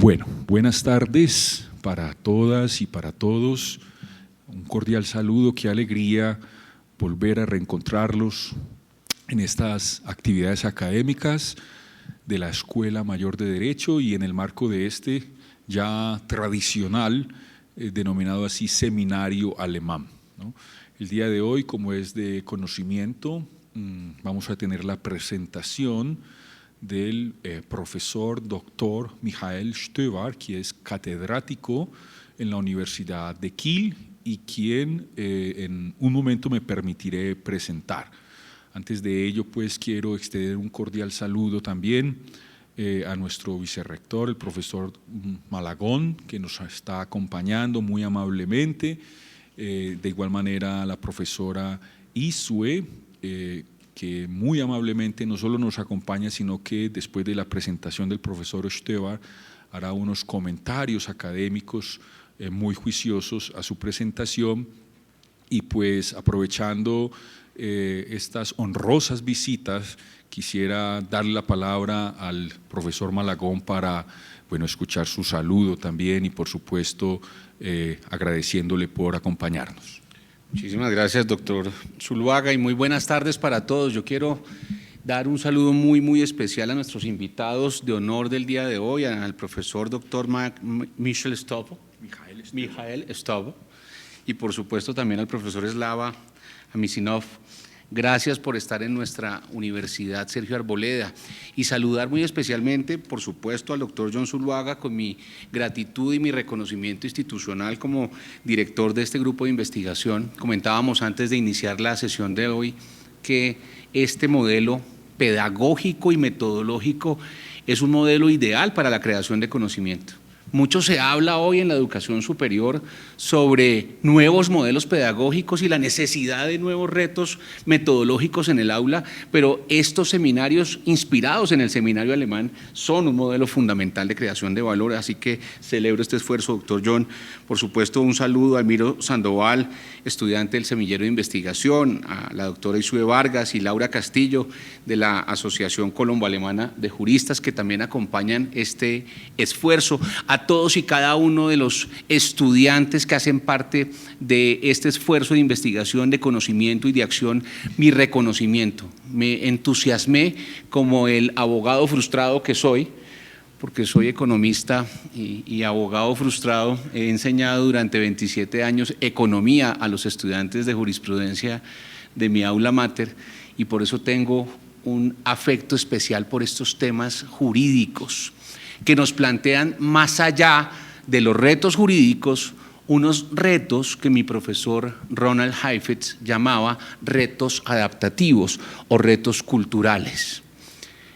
Bueno, buenas tardes para todas y para todos. Un cordial saludo, qué alegría volver a reencontrarlos en estas actividades académicas de la Escuela Mayor de Derecho y en el marco de este ya tradicional, denominado así Seminario Alemán, ¿no? El día de hoy, como es de conocimiento, vamos a tener la presentación del profesor doctor Michael Stövar, que es catedrático en la Universidad de Kiel y quien en un momento me permitiré presentar. Antes de ello, pues quiero extender un cordial saludo también a nuestro vicerrector, el profesor Malagón, que nos está acompañando muy amablemente, de igual manera a la profesora Isue, que muy amablemente no solo nos acompaña, sino que después de la presentación del profesor Stövar hará unos comentarios académicos muy juiciosos a su presentación. Y pues aprovechando estas honrosas visitas, quisiera darle la palabra al profesor Malagón para escuchar su saludo también y por supuesto agradeciéndole por acompañarnos. Muchísimas gracias, doctor Zuluaga, y muy buenas tardes para todos. Yo quiero dar un saludo muy especial a nuestros invitados de honor del día de hoy, al profesor doctor Michael Stövar, y por supuesto también al profesor Slava Amisinov. Gracias por estar en nuestra Universidad Sergio Arboleda y saludar muy especialmente, por supuesto, al doctor John Zuluaga con mi gratitud y mi reconocimiento institucional como director de este grupo de investigación. Comentábamos antes de iniciar la sesión de hoy que este modelo pedagógico y metodológico es un modelo ideal para la creación de conocimiento. Mucho se habla hoy en la educación superior sobre nuevos modelos pedagógicos y la necesidad de nuevos retos metodológicos en el aula, pero estos seminarios inspirados en el seminario alemán son un modelo fundamental de creación de valor, así que celebro este esfuerzo, doctor John. Por supuesto, un saludo a Almiro Sandoval, estudiante del Semillero de Investigación, a la doctora Isue Vargas y Laura Castillo de la Asociación Colombo-Alemana de Juristas, que también acompañan este esfuerzo, a todos y cada uno de los estudiantes que hacen parte de este esfuerzo de investigación, de conocimiento y de acción, mi reconocimiento. Me entusiasmé como el abogado frustrado que soy, porque soy economista y abogado frustrado. He enseñado durante 27 años economía a los estudiantes de jurisprudencia de mi aula mater y por eso tengo un afecto especial por estos temas jurídicos que nos plantean más allá de los retos jurídicos, unos retos que mi profesor Ronald Heifetz llamaba retos adaptativos o retos culturales.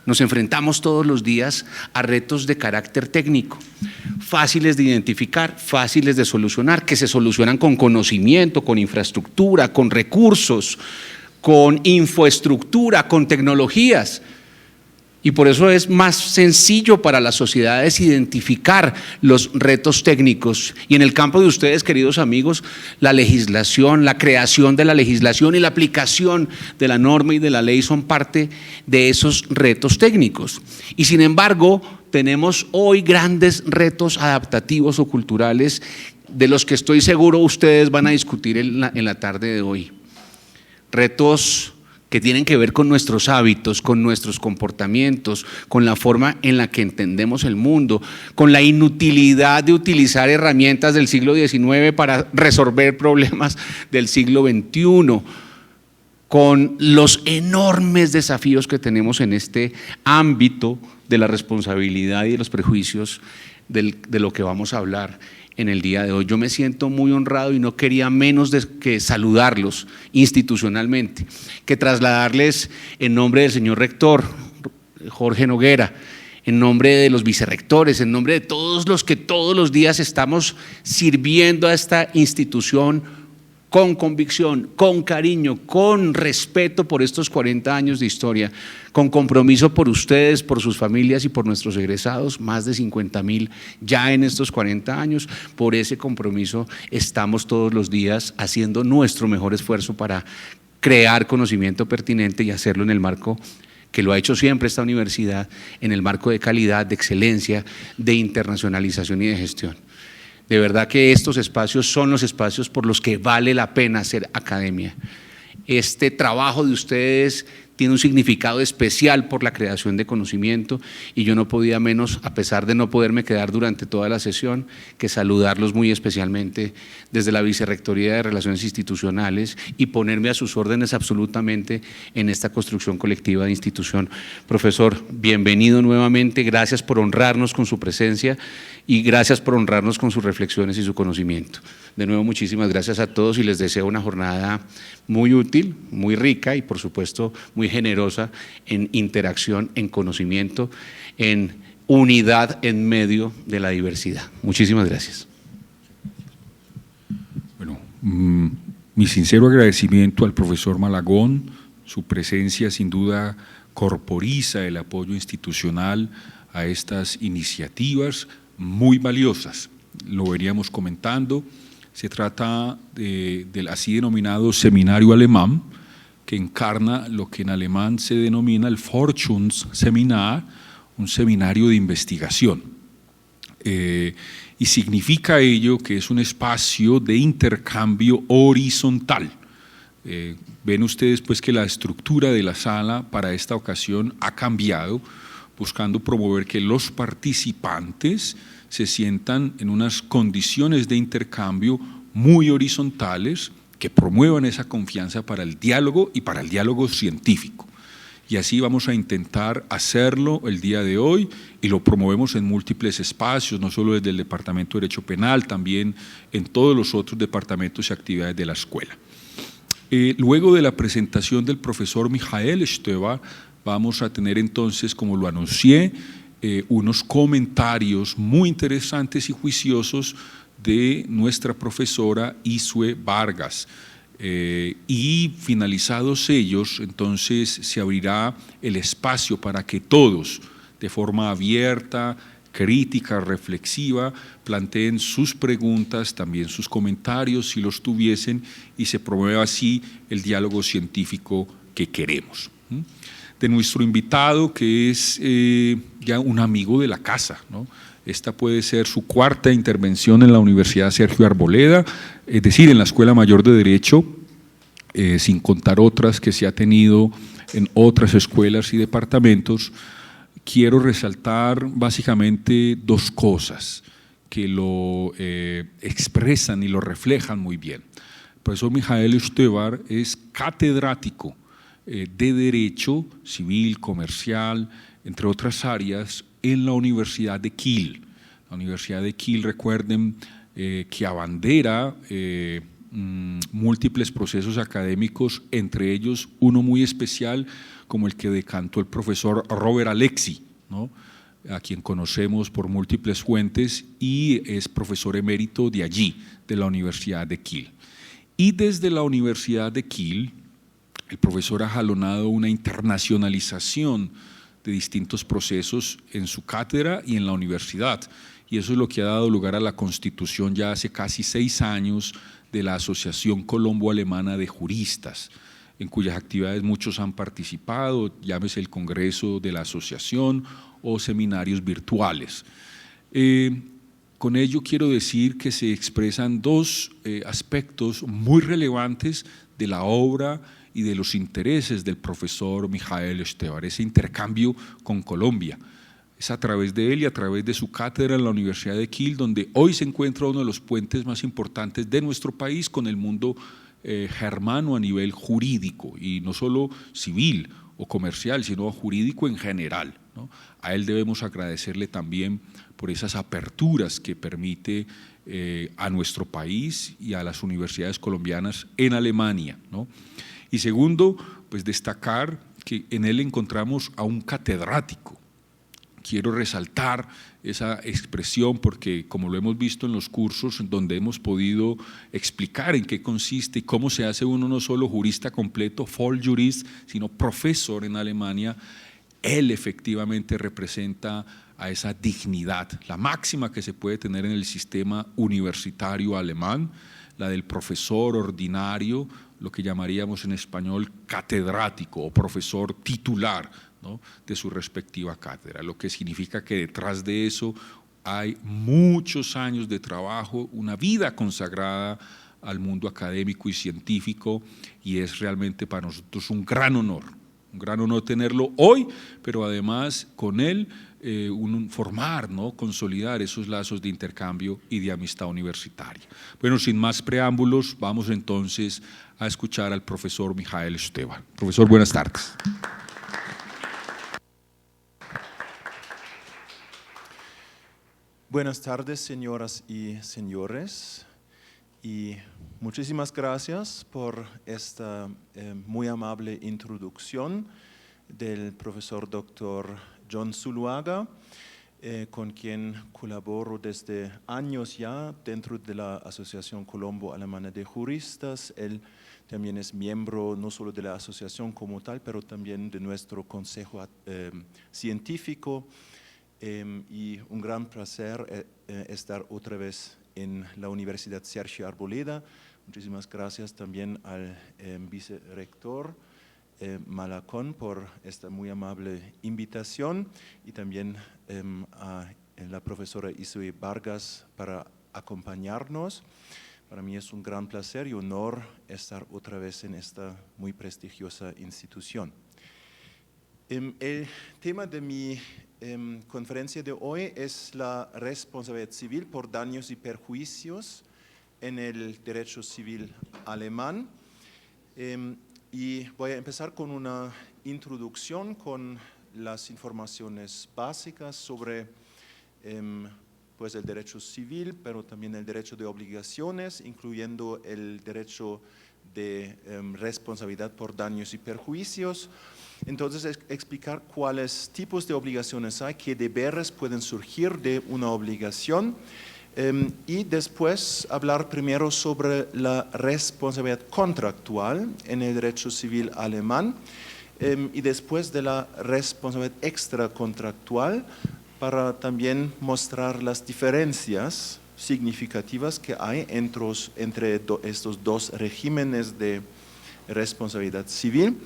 Nos enfrentamos todos los días a retos de carácter técnico, fáciles de identificar, fáciles de solucionar, que se solucionan con conocimiento, con infraestructura, con recursos, con infraestructura, con tecnologías. Y por eso es más sencillo para las sociedades identificar los retos técnicos. Y en el campo de ustedes, queridos amigos, la legislación, la creación de la legislación y la aplicación de la norma y de la ley son parte de esos retos técnicos. Y sin embargo, tenemos hoy grandes retos adaptativos o culturales de los que estoy seguro ustedes van a discutir en la tarde de hoy. Retos que tienen que ver con nuestros hábitos, con nuestros comportamientos, con la forma en la que entendemos el mundo, con la inutilidad de utilizar herramientas del siglo XIX para resolver problemas del siglo XXI, con los enormes desafíos que tenemos en este ámbito de la responsabilidad y de los prejuicios de lo que vamos a hablar en el día de hoy. Yo me siento muy honrado y no quería menos que saludarlos institucionalmente, que trasladarles en nombre del señor rector Jorge Noguera, en nombre de los vicerrectores, en nombre de todos los que todos los días estamos sirviendo a esta institución con convicción, con cariño, con respeto por estos 40 años de historia, con compromiso por ustedes, por sus familias y por nuestros egresados, más de 50.000 ya en estos 40 años. Por ese compromiso estamos todos los días haciendo nuestro mejor esfuerzo para crear conocimiento pertinente y hacerlo en el marco que lo ha hecho siempre esta universidad en el marco de calidad, de excelencia, de internacionalización y de gestión. De verdad que estos espacios son los espacios por los que vale la pena hacer academia. Este trabajo de ustedes tiene un significado especial por la creación de conocimiento y yo no podía menos, a pesar de no poderme quedar durante toda la sesión, que saludarlos muy especialmente desde la Vicerrectoría de Relaciones Institucionales y ponerme a sus órdenes absolutamente en esta construcción colectiva de institución. Profesor, bienvenido nuevamente, gracias por honrarnos con su presencia y gracias por honrarnos con sus reflexiones y su conocimiento. De nuevo, muchísimas gracias a todos y les deseo una jornada muy útil, muy rica y por supuesto muy generosa en interacción, en conocimiento, en unidad en medio de la diversidad. Muchísimas gracias. Bueno, mi sincero agradecimiento al profesor Malagón, su presencia sin duda corporiza el apoyo institucional a estas iniciativas muy valiosas. Lo veníamos comentando. Se trata del así denominado seminario alemán, que encarna lo que en alemán se denomina el Forschungsseminar, un seminario de investigación. Y significa ello que es un espacio de intercambio horizontal. Ven ustedes pues que la estructura de la sala para esta ocasión ha cambiado, buscando promover que los participantes se sientan en unas condiciones de intercambio muy horizontales que promuevan esa confianza para el diálogo y para el diálogo científico. Y así vamos a intentar hacerlo el día de hoy y lo promovemos en múltiples espacios, no solo desde el Departamento de Derecho Penal, también en todos los otros departamentos y actividades de la escuela. Luego de la presentación del profesor Michael Stöber, vamos a tener entonces, como lo anuncié, unos comentarios muy interesantes y juiciosos de nuestra profesora Isue Vargas. Y finalizados ellos, entonces se abrirá el espacio para que todos, de forma abierta, crítica, reflexiva, planteen sus preguntas, también sus comentarios si los tuviesen y se promueva así el diálogo científico que queremos. De nuestro invitado, que es ya un amigo de la casa, ¿no? Esta puede ser su cuarta intervención en la Universidad Sergio Arboleda, es decir, en la Escuela Mayor de Derecho, sin contar otras que se ha tenido en otras escuelas y departamentos. Quiero resaltar básicamente dos cosas que lo expresan y lo reflejan muy bien. El profesor Michael Stöber es catedrático de Derecho Civil, Comercial, entre otras áreas, en la Universidad de Kiel. La Universidad de Kiel, recuerden, que abandera múltiples procesos académicos, entre ellos uno muy especial como el que decantó el profesor Robert Alexi, ¿no? A quien conocemos por múltiples fuentes y es profesor emérito de allí, de la Universidad de Kiel. Y desde la Universidad de Kiel, el profesor ha jalonado una internacionalización de distintos procesos en su cátedra y en la universidad, y eso es lo que ha dado lugar a la constitución ya hace casi 6 años de la Asociación Colombo-Alemana de Juristas, en cuyas actividades muchos han participado, llámese el Congreso de la Asociación o seminarios virtuales. Con ello quiero decir que se expresan dos aspectos muy relevantes de la obra y de los intereses del profesor Michael Stöber, ese intercambio con Colombia. Es a través de él y a través de su cátedra en la Universidad de Kiel, donde hoy se encuentra uno de los puentes más importantes de nuestro país con el mundo germano a nivel jurídico, y no solo civil o comercial, sino jurídico en general, ¿no? A él debemos agradecerle también por esas aperturas que permite a nuestro país y a las universidades colombianas en Alemania, ¿no? Y segundo, pues destacar que en él encontramos a un catedrático. Quiero resaltar esa expresión porque, como lo hemos visto en los cursos donde hemos podido explicar en qué consiste y cómo se hace uno no solo jurista completo, Volljurist, sino profesor en Alemania, él efectivamente representa a esa dignidad, la máxima que se puede tener en el sistema universitario alemán, la del profesor ordinario, lo que llamaríamos en español catedrático o profesor titular ¿no?, de su respectiva cátedra, lo que significa que detrás de eso hay muchos años de trabajo, una vida consagrada al mundo académico y científico, y es realmente para nosotros un gran honor tenerlo hoy, pero además con él formar, ¿no?, consolidar esos lazos de intercambio y de amistad universitaria. Bueno, sin más preámbulos, vamos entonces a escuchar al profesor Mijael Esteban. Profesor, buenas tardes. Buenas tardes, señoras y señores, y muchísimas gracias por esta muy amable introducción del profesor Dr. John Zuluaga, con quien colaboro desde años ya dentro de la Asociación Colombo-Alemana de Juristas. Él también es miembro no solo de la asociación como tal, pero también de nuestro consejo científico. Y un gran placer estar otra vez en la Universidad Sergio Arboleda. Muchísimas gracias también al vicerrector Malacón por esta muy amable invitación, y también a la profesora Isabel Vargas para acompañarnos. Para mí es un gran placer y honor estar otra vez en esta muy prestigiosa institución. El tema de mi conferencia de hoy es la responsabilidad civil por daños y perjuicios en el derecho civil alemán. Y voy a empezar con una introducción con las informaciones básicas sobre pues el derecho civil, pero también el derecho de obligaciones, incluyendo el derecho de responsabilidad por daños y perjuicios. Entonces, explicar cuáles tipos de obligaciones hay, qué deberes pueden surgir de una obligación, y después hablar primero sobre la responsabilidad contractual en el derecho civil alemán, y después de la responsabilidad extracontractual, para también mostrar las diferencias significativas que hay entre estos dos regímenes de responsabilidad civil.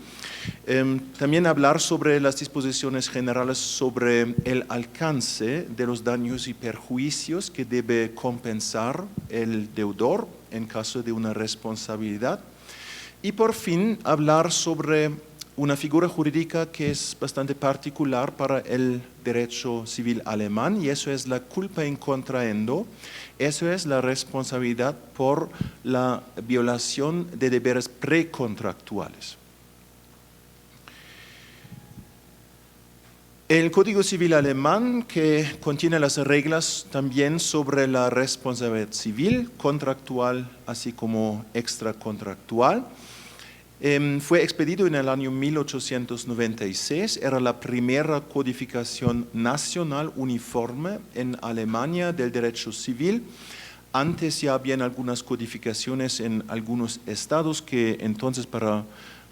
También hablar sobre las disposiciones generales sobre el alcance de los daños y perjuicios que debe compensar el deudor en caso de una responsabilidad. Y por fin hablar sobre una figura jurídica que es bastante particular para el derecho civil alemán, y eso es la culpa in contraendo. Eso es la responsabilidad por la violación de deberes precontractuales. El Código Civil alemán, que contiene las reglas también sobre la responsabilidad civil, contractual, así como extracontractual, fue expedido en el año 1896, era la primera codificación nacional uniforme en Alemania del derecho civil. Antes ya habían algunas codificaciones en algunos estados que entonces para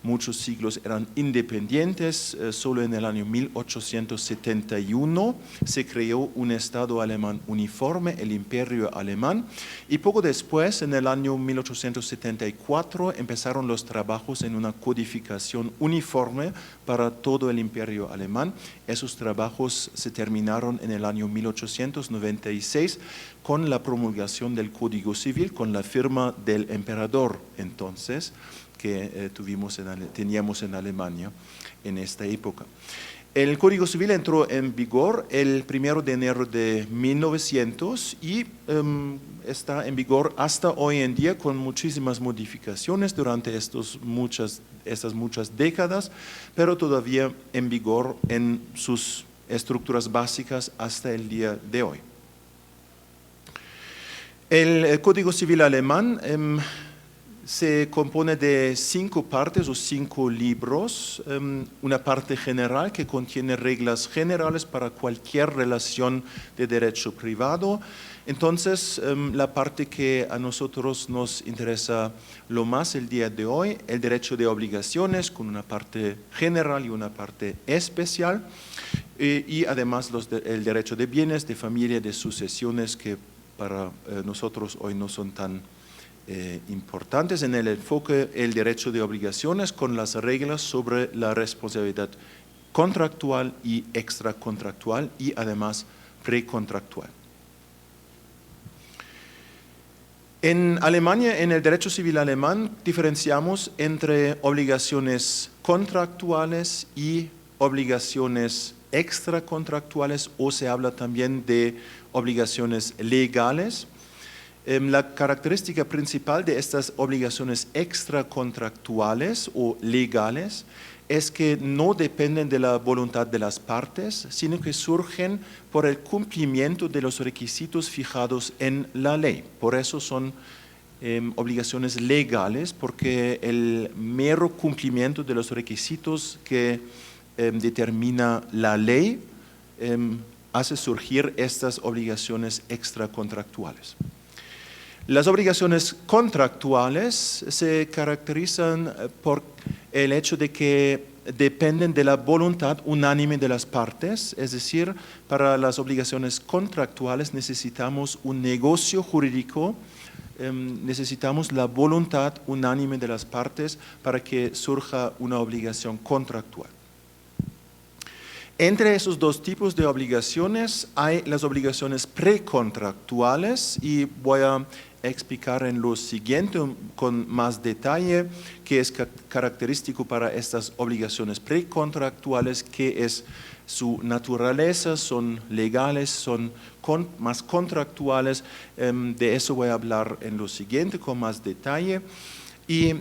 muchos siglos eran independientes. Solo en el año 1871 se creó un estado alemán uniforme, el Imperio Alemán, y poco después, en el año 1874, empezaron los trabajos en una codificación uniforme para todo el Imperio Alemán. Esos trabajos se terminaron en el año 1896 con la promulgación del Código Civil, con la firma del emperador entonces, que teníamos en Alemania en esta época. El Código Civil entró en vigor el 1 de enero de 1900 y está en vigor hasta hoy en día con muchísimas modificaciones durante estas muchas décadas, pero todavía en vigor en sus estructuras básicas hasta el día de hoy. El Código Civil alemán se compone de 5 partes o 5 libros, una parte general que contiene reglas generales para cualquier relación de derecho privado. Entonces, la parte que a nosotros nos interesa lo más el día de hoy, el derecho de obligaciones, con una parte general y una parte especial, y además el derecho de bienes, de familia, de sucesiones, que para nosotros hoy no son tan importantes. En el enfoque el derecho de obligaciones con las reglas sobre la responsabilidad contractual y extracontractual y además precontractual. En Alemania, en el derecho civil alemán, diferenciamos entre obligaciones contractuales y obligaciones extracontractuales, o se habla también de obligaciones legales. La característica principal de estas obligaciones extracontractuales o legales es que no dependen de la voluntad de las partes, sino que surgen por el cumplimiento de los requisitos fijados en la ley. Por eso son obligaciones legales, porque el mero cumplimiento de los requisitos que determina la ley hace surgir estas obligaciones extracontractuales. Las obligaciones contractuales se caracterizan por el hecho de que dependen de la voluntad unánime de las partes, es decir, para las obligaciones contractuales necesitamos un negocio jurídico, necesitamos la voluntad unánime de las partes para que surja una obligación contractual. Entre esos dos tipos de obligaciones hay las obligaciones precontractuales y voy a explicar en lo siguiente con más detalle qué es característico para estas obligaciones precontractuales, qué es su naturaleza, son legales, son más contractuales. De eso voy a hablar en lo siguiente con más detalle. Y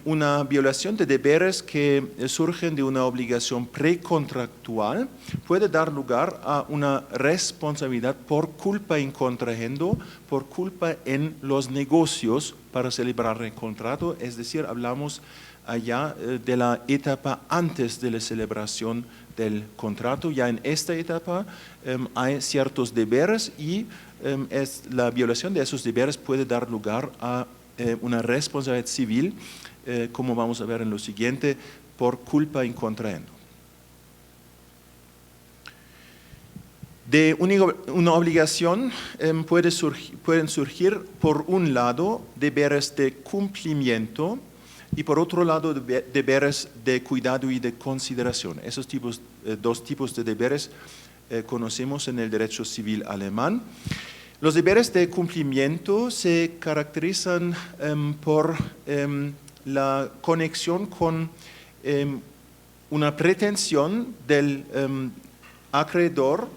una violación de deberes que surgen de una obligación precontractual puede dar lugar a una responsabilidad por culpa in contrahendo, por culpa en los negocios para celebrar el contrato, es decir, hablamos allá de la etapa antes de la celebración del contrato. Ya en esta etapa hay ciertos deberes y la violación de esos deberes puede dar lugar a una responsabilidad civil, como vamos a ver en lo siguiente, por culpa in contrahendo. De una obligación pueden surgir, por un lado, deberes de cumplimiento y por otro lado, deberes de cuidado y de consideración. Esos dos tipos de deberes conocemos en el derecho civil alemán. Los deberes de cumplimiento se caracterizan por la conexión con una pretensión del acreedor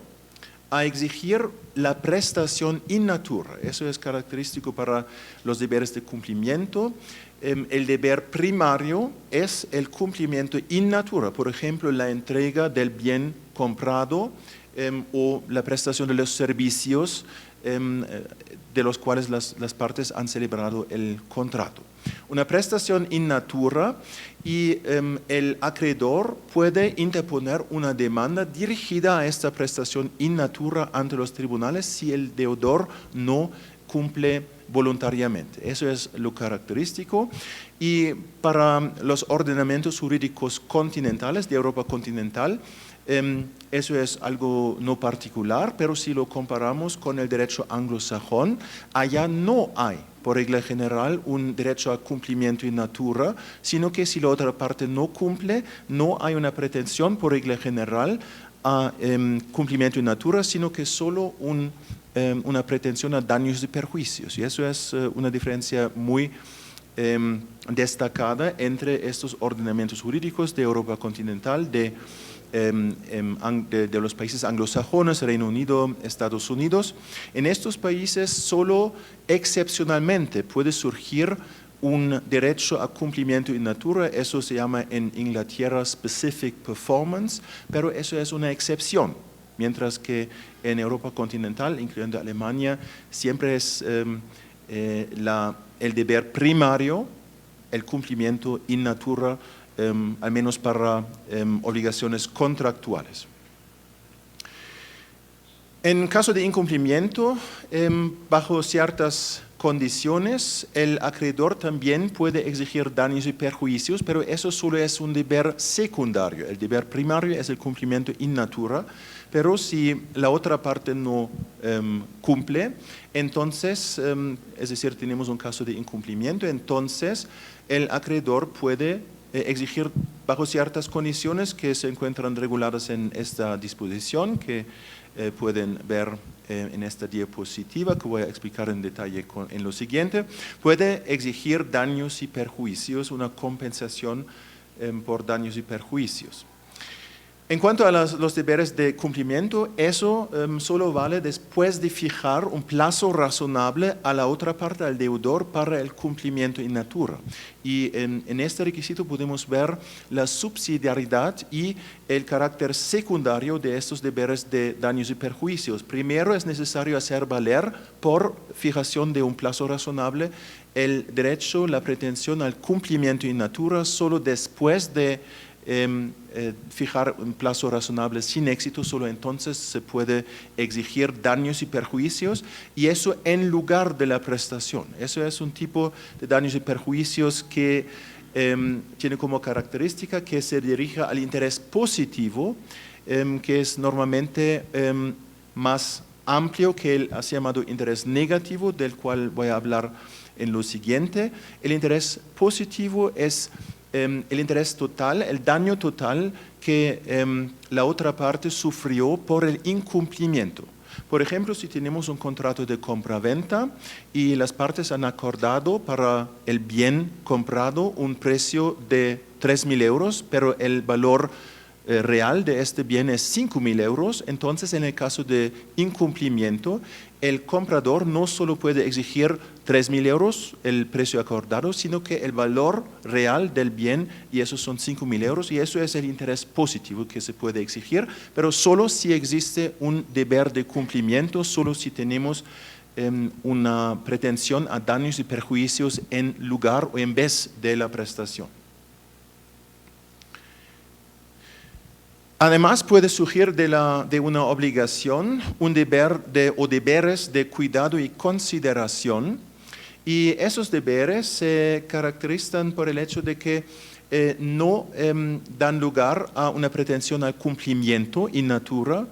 a exigir la prestación in natura. Eso es característico para los deberes de cumplimiento. El deber primario es el cumplimiento in natura, por ejemplo, la entrega del bien comprado o la prestación de los servicios de los cuales las partes han celebrado el contrato. Una prestación in natura y el acreedor puede interponer una demanda dirigida a esta prestación in natura ante los tribunales si el deudor no cumple voluntariamente. Eso es lo característico. Y para los ordenamientos jurídicos continentales de Europa continental, eso es algo no particular, pero si lo comparamos con el derecho anglosajón, allá no hay, por regla general, un derecho a cumplimiento in natura, sino que si la otra parte no cumple, no hay una pretensión, por regla general, a cumplimiento in natura, sino que solo una pretensión a daños y perjuicios. Y eso es una diferencia muy destacada entre estos ordenamientos jurídicos de Europa continental, de los países anglosajones, Reino Unido, Estados Unidos. En estos países solo excepcionalmente puede surgir un derecho a cumplimiento in natura, eso se llama en Inglaterra specific performance, pero eso es una excepción, mientras que en Europa continental, incluyendo Alemania, siempre es el deber primario, el cumplimiento in natura, al menos para obligaciones contractuales. En caso de incumplimiento, bajo ciertas condiciones, el acreedor también puede exigir daños y perjuicios, pero eso solo es un deber secundario. El deber primario es el cumplimiento in natura, pero si la otra parte no cumple, entonces, es decir, tenemos un caso de incumplimiento, entonces el acreedor puede exigir bajo ciertas condiciones que se encuentran reguladas en esta disposición que pueden ver en esta diapositiva que voy a explicar en detalle en lo siguiente. Puede exigir daños y perjuicios, una compensación por daños y perjuicios. En cuanto a los deberes de cumplimiento, eso solo vale después de fijar un plazo razonable a la otra parte, al deudor, para el cumplimiento in natura. Y en este requisito podemos ver la subsidiariedad y el carácter secundario de estos deberes de daños y perjuicios. Primero es necesario hacer valer, por fijación de un plazo razonable, el derecho, la pretensión al cumplimiento in natura solo después de fijar un plazo razonable sin éxito, solo entonces se puede exigir daños y perjuicios, y eso en lugar de la prestación. Eso es un tipo de daños y perjuicios que tiene como característica que se dirija al interés positivo, que es normalmente más amplio que el así llamado interés negativo, del cual voy a hablar en lo siguiente. El interés positivo es el interés total, el daño total que la otra parte sufrió por el incumplimiento. Por ejemplo, si tenemos un contrato de compra-venta y las partes han acordado para el bien comprado un precio de 3.000 euros, pero el valor real de este bien es 5.000 euros, entonces en el caso de incumplimiento, el comprador no solo puede exigir 3.000 euros, el precio acordado, sino que el valor real del bien, y esos son 5.000 euros, y eso es el interés positivo que se puede exigir, pero solo si existe un deber de cumplimiento, solo si tenemos una pretensión a daños y perjuicios en lugar o en vez de la prestación. Además, puede surgir de una obligación un deber o deberes de cuidado y consideración, y esos deberes se caracterizan por el hecho de que no dan lugar a una pretensión al cumplimiento in natura,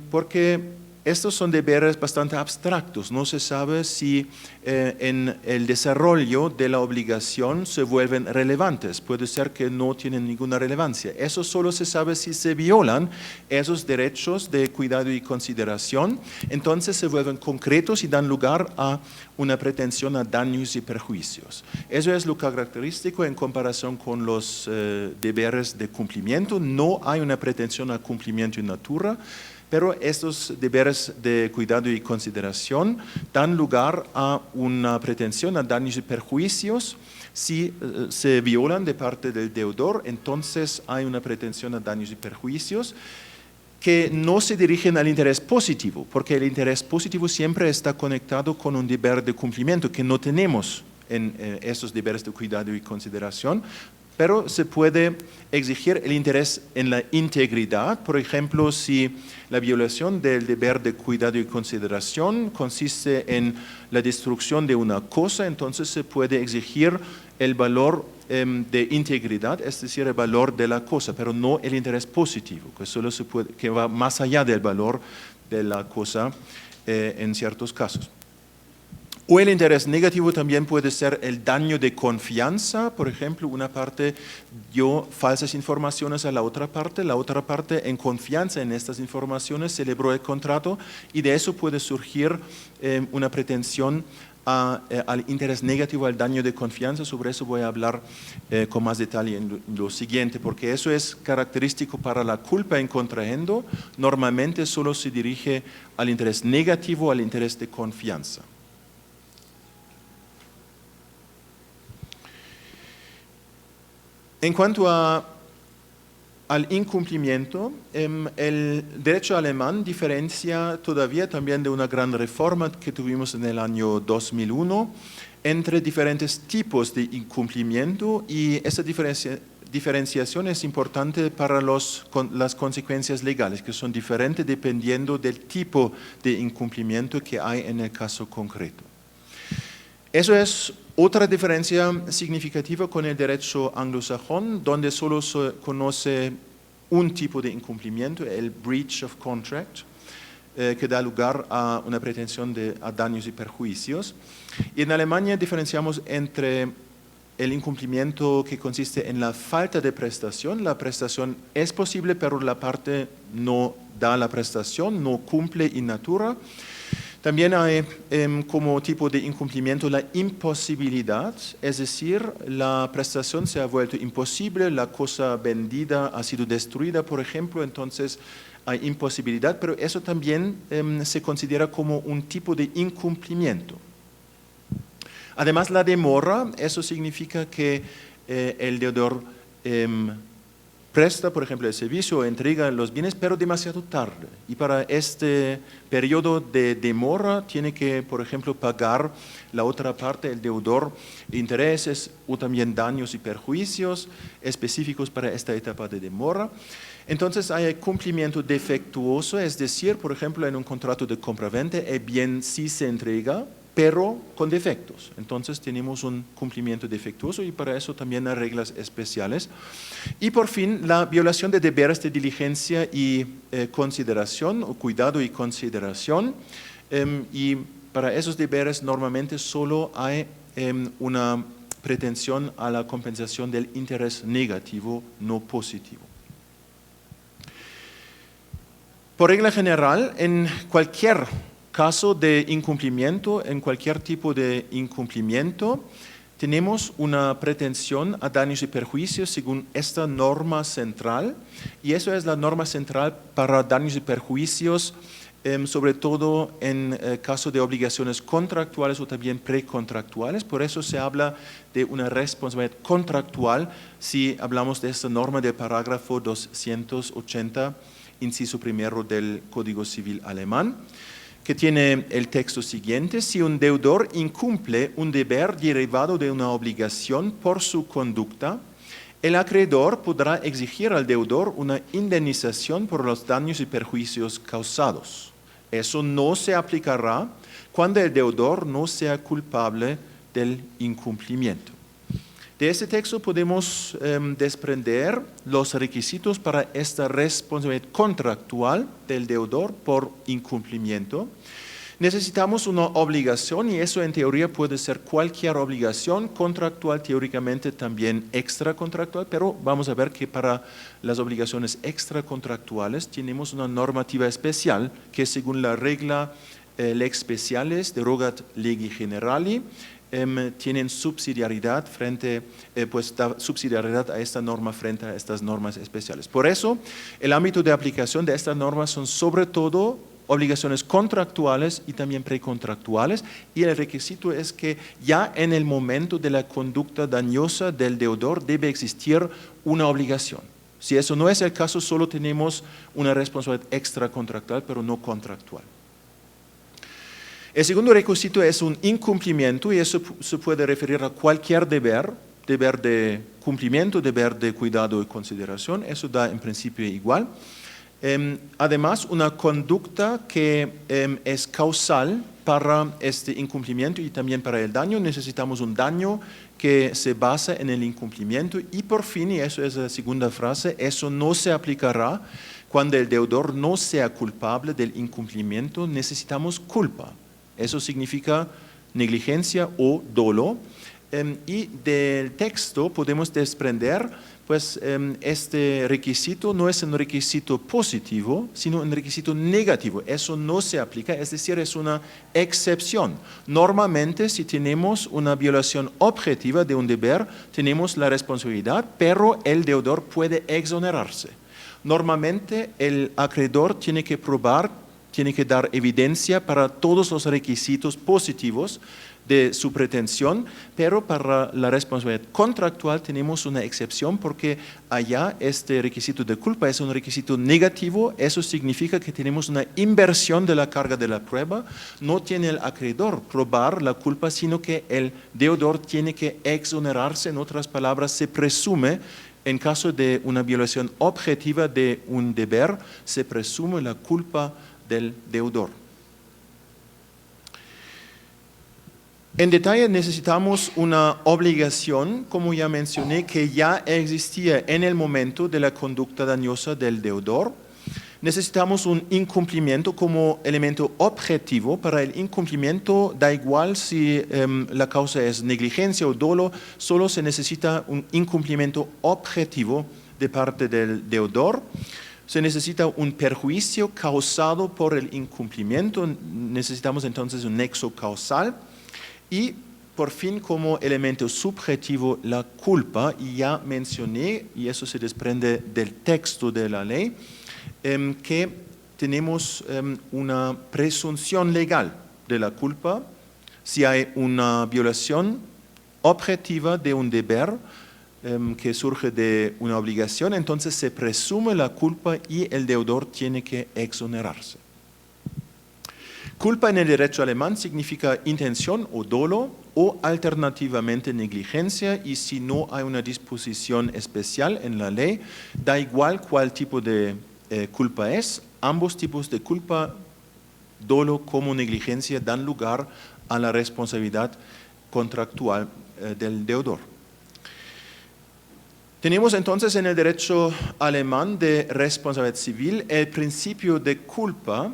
porque estos son deberes bastante abstractos. No se sabe si en el desarrollo de la obligación se vuelven relevantes. Puede ser que no tienen ninguna relevancia. Eso solo se sabe si se violan esos derechos de cuidado y consideración. Entonces se vuelven concretos y dan lugar a una pretensión a daños y perjuicios. Eso es lo característico en comparación con los deberes de cumplimiento. No hay una pretensión al cumplimiento in natura, pero estos deberes de cuidado y consideración dan lugar a una pretensión a daños y perjuicios. Si se violan de parte del deudor, entonces hay una pretensión a daños y perjuicios que no se dirigen al interés positivo, porque el interés positivo siempre está conectado con un deber de cumplimiento que no tenemos en estos deberes de cuidado y consideración, pero se puede exigir el interés en la integridad. Por ejemplo, si la violación del deber de cuidado y consideración consiste en la destrucción de una cosa, entonces se puede exigir el valor de integridad, es decir, el valor de la cosa, pero no el interés positivo, que va más allá del valor de la cosa en ciertos casos. O el interés negativo también puede ser el daño de confianza. Por ejemplo, una parte dio falsas informaciones a la otra parte en confianza en estas informaciones celebró el contrato, y de eso puede surgir una pretensión al interés negativo, al daño de confianza. Sobre eso voy a hablar con más detalle en lo siguiente, porque eso es característico para la culpa en contrahendo. Normalmente solo se dirige al interés negativo, al interés de confianza. En cuanto al incumplimiento, el derecho alemán diferencia todavía también de una gran reforma que tuvimos en el año 2001 entre diferentes tipos de incumplimiento, y esa diferenciación es importante para las consecuencias legales, que son diferentes dependiendo del tipo de incumplimiento que hay en el caso concreto. Eso es otra diferencia significativa con el derecho anglosajón, donde solo se conoce un tipo de incumplimiento, el breach of contract, que da lugar a una pretensión a daños y perjuicios. Y en Alemania diferenciamos entre el incumplimiento que consiste en la falta de prestación. La prestación es posible, pero la parte no da la prestación, no cumple in natura. También hay como tipo de incumplimiento la imposibilidad, es decir, la prestación se ha vuelto imposible, la cosa vendida ha sido destruida, por ejemplo, entonces hay imposibilidad, pero eso también se considera como un tipo de incumplimiento. Además, la demora, eso significa que el deudor presta, por ejemplo, el servicio o entrega los bienes, pero demasiado tarde. Y para este periodo de demora tiene que, por ejemplo, pagar la otra parte, el deudor, intereses o también daños y perjuicios específicos para esta etapa de demora. Entonces hay cumplimiento defectuoso, es decir, por ejemplo, en un contrato de compraventa, el bien sí se entrega, pero con defectos. Entonces tenemos un cumplimiento defectuoso y para eso también hay reglas especiales. Y por fin, la violación de deberes de diligencia y consideración, o cuidado y consideración. Y para esos deberes normalmente solo hay una pretensión a la compensación del interés negativo, no positivo. Por regla general, en cualquier caso de incumplimiento, en cualquier tipo de incumplimiento, tenemos una pretensión a daños y perjuicios según esta norma central, y eso es la norma central para daños y perjuicios, sobre todo en caso de obligaciones contractuales o también precontractuales. Por eso se habla de una responsabilidad contractual si hablamos de esta norma del parágrafo 280, inciso primero del Código Civil alemán, que tiene el texto siguiente: si un deudor incumple un deber derivado de una obligación por su conducta, el acreedor podrá exigir al deudor una indemnización por los daños y perjuicios causados. Eso no se aplicará cuando el deudor no sea culpable del incumplimiento. De este texto podemos desprender los requisitos para esta responsabilidad contractual del deudor por incumplimiento. Necesitamos una obligación, y eso en teoría puede ser cualquier obligación contractual, teóricamente también extracontractual, pero vamos a ver que para las obligaciones extracontractuales tenemos una normativa especial que, según la regla lex specialis derogat legi generali, tienen subsidiariedad da subsidiariedad a esta norma frente a estas normas especiales. Por eso, el ámbito de aplicación de estas normas son sobre todo obligaciones contractuales y también precontractuales, y el requisito es que ya en el momento de la conducta dañosa del deudor debe existir una obligación. Si eso no es el caso, solo tenemos una responsabilidad extracontractual, pero no contractual. El segundo requisito es un incumplimiento, y eso se puede referir a cualquier deber de cumplimiento, deber de cuidado y consideración, eso da en principio igual. Además, una conducta que es causal para este incumplimiento y también para el daño. Necesitamos un daño que se basa en el incumplimiento, y por fin, y eso es la segunda frase, eso no se aplicará cuando el deudor no sea culpable del incumplimiento. Necesitamos culpa. Eso significa negligencia o dolo, y del texto podemos desprender, pues este requisito no es un requisito positivo, sino un requisito negativo. Eso no se aplica, es decir, es una excepción. Normalmente, si tenemos una violación objetiva de un deber, tenemos la responsabilidad, pero el deudor puede exonerarse. Normalmente, el acreedor tiene que probar, tiene que dar evidencia para todos los requisitos positivos de su pretensión, pero para la responsabilidad contractual tenemos una excepción, porque allá este requisito de culpa es un requisito negativo. Eso significa que tenemos una inversión de la carga de la prueba. No tiene el acreedor probar la culpa, sino que el deudor tiene que exonerarse. En otras palabras, se presume, en caso de una violación objetiva de un deber, se presume la culpa del deudor. En detalle, necesitamos una obligación, como ya mencioné, que ya existía en el momento de la conducta dañosa del deudor. necesitamos un incumplimiento como elemento objetivo. Para el incumplimiento da igual si la causa es negligencia o dolo, solo se necesita un incumplimiento objetivo de parte del deudor. Se necesita un perjuicio causado por el incumplimiento, necesitamos entonces un nexo causal. Y por fin, como elemento subjetivo, la culpa, y ya mencioné, y eso se desprende del texto de la ley, que tenemos una presunción legal de la culpa si hay una violación objetiva de un deber que surge de una obligación, entonces se presume la culpa y el deudor tiene que exonerarse. Culpa en el derecho alemán significa intención o dolo o alternativamente negligencia, y si no hay una disposición especial en la ley, da igual cuál tipo de culpa es, ambos tipos de culpa, dolo como negligencia, dan lugar a la responsabilidad contractual del deudor. Tenemos entonces en el derecho alemán de responsabilidad civil el principio de culpa,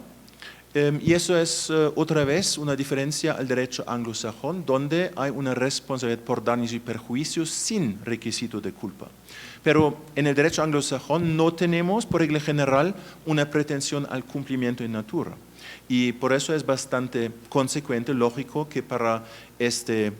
y eso es otra vez una diferencia al derecho anglosajón, donde hay una responsabilidad por daños y perjuicios sin requisito de culpa. Pero en el derecho anglosajón no tenemos, por regla general, una pretensión al cumplimiento en natura. Y por eso es bastante consecuente, lógico, que para este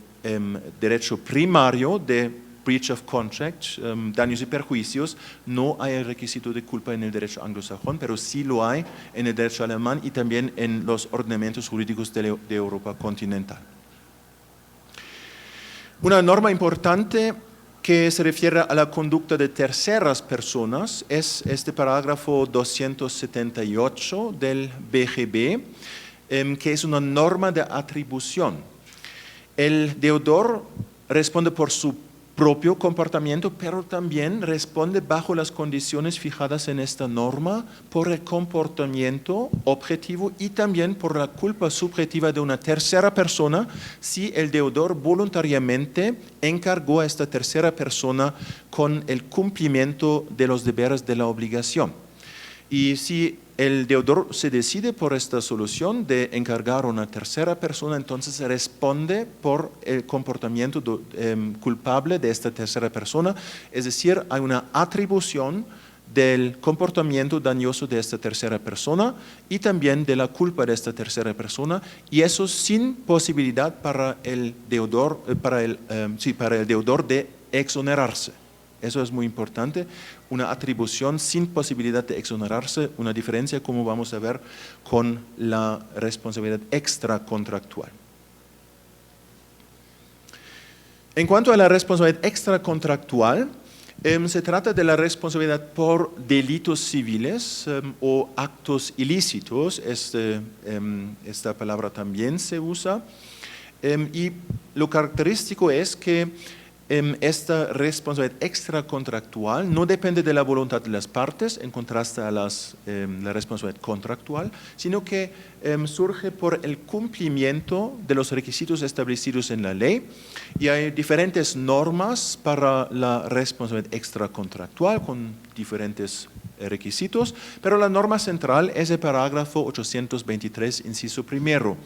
derecho primario de breach of contract, daños y perjuicios, no hay el requisito de culpa en el derecho anglosajón, pero sí lo hay en el derecho alemán y también en los ordenamientos jurídicos de Europa continental. Una norma importante que se refiere a la conducta de terceras personas es este parágrafo 278 del BGB, que es una norma de atribución. El deudor responde por su propio comportamiento, pero también responde bajo las condiciones fijadas en esta norma por el comportamiento objetivo y también por la culpa subjetiva de una tercera persona si el deudor voluntariamente encargó a esta tercera persona con el cumplimiento de los deberes de la obligación. Y si el deudor se decide por esta solución de encargar a una tercera persona, entonces responde por el comportamiento culpable de esta tercera persona, es decir, hay una atribución del comportamiento dañoso de esta tercera persona y también de la culpa de esta tercera persona, y eso sin posibilidad para el deudor, para el deudor de exonerarse. Eso es muy importante, una atribución sin posibilidad de exonerarse, una diferencia como vamos a ver con la responsabilidad extracontractual. En cuanto a la responsabilidad extracontractual, se trata de la responsabilidad por delitos civiles o actos ilícitos, esta palabra también se usa, y lo característico es que esta responsabilidad extracontractual no depende de la voluntad de las partes, en contraste a la responsabilidad contractual, sino que surge por el cumplimiento de los requisitos establecidos en la ley, y hay diferentes normas para la responsabilidad extracontractual con diferentes requisitos, pero la norma central es el parágrafo 823, inciso primero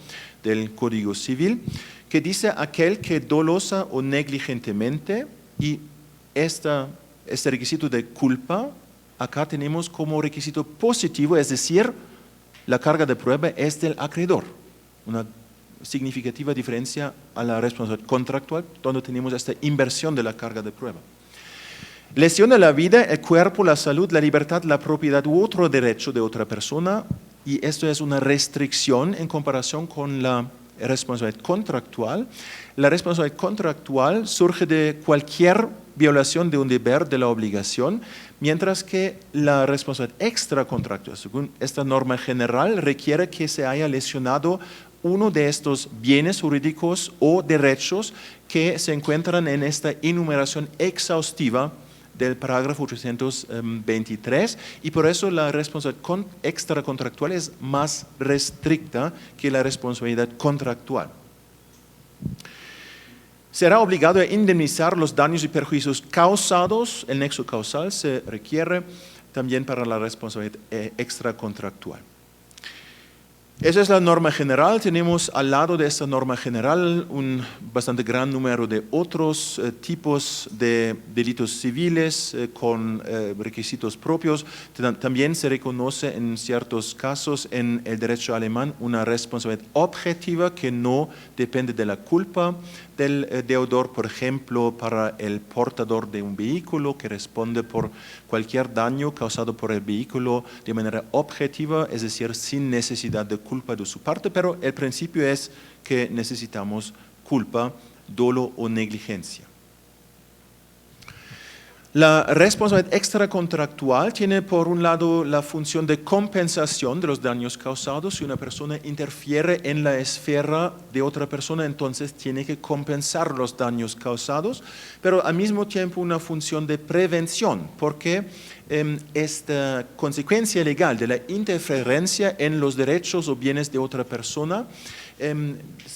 del Código Civil, que dice aquel que dolosa o negligentemente, y este requisito de culpa, acá tenemos como requisito positivo, es decir, la carga de prueba es del acreedor. Una significativa diferencia a la responsabilidad contractual, donde tenemos esta inversión de la carga de prueba. Lesiona la vida, el cuerpo, la salud, la libertad, la propiedad u otro derecho de otra persona, y esto es una restricción en comparación con la responsabilidad contractual. La responsabilidad contractual surge de cualquier violación de un deber de la obligación, mientras que la responsabilidad extracontractual, según esta norma general, requiere que se haya lesionado uno de estos bienes jurídicos o derechos que se encuentran en esta enumeración exhaustiva del parágrafo 823, y por eso la responsabilidad extracontractual es más restricta que la responsabilidad contractual. Será obligado a indemnizar los daños y perjuicios causados, el nexo causal se requiere también para la responsabilidad extracontractual. Esa es la norma general. Tenemos al lado de esta norma general un bastante gran número de otros tipos de delitos civiles con requisitos propios. También se reconoce en ciertos casos en el derecho alemán una responsabilidad objetiva que no depende de la culpa del deudor, por ejemplo, para el portador de un vehículo que responde por cualquier daño causado por el vehículo de manera objetiva, es decir, sin necesidad de culpa de su parte, pero el principio es que necesitamos culpa, dolo o negligencia. La responsabilidad extracontractual tiene por un lado la función de compensación de los daños causados. Si una persona interfiere en la esfera de otra persona, entonces tiene que compensar los daños causados, pero al mismo tiempo una función de prevención, porque esta consecuencia legal de la interferencia en los derechos o bienes de otra persona,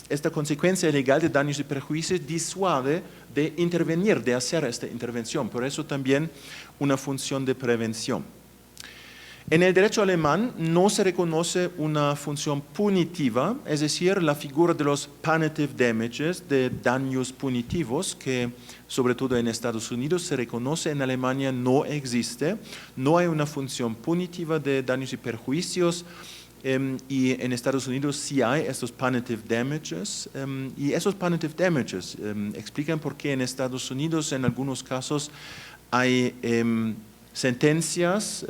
esta consecuencia legal de daños y perjuicios disuade de intervenir, de hacer esta intervención. Por eso también una función de prevención. En el derecho alemán no se reconoce una función punitiva, es decir, la figura de los punitive damages, de daños punitivos, que sobre todo en Estados Unidos se reconoce, en Alemania no existe. No hay una función punitiva de daños y perjuicios. Y en Estados Unidos sí hay estos punitive damages, y esos punitive damages explican por qué en Estados Unidos en algunos casos hay sentencias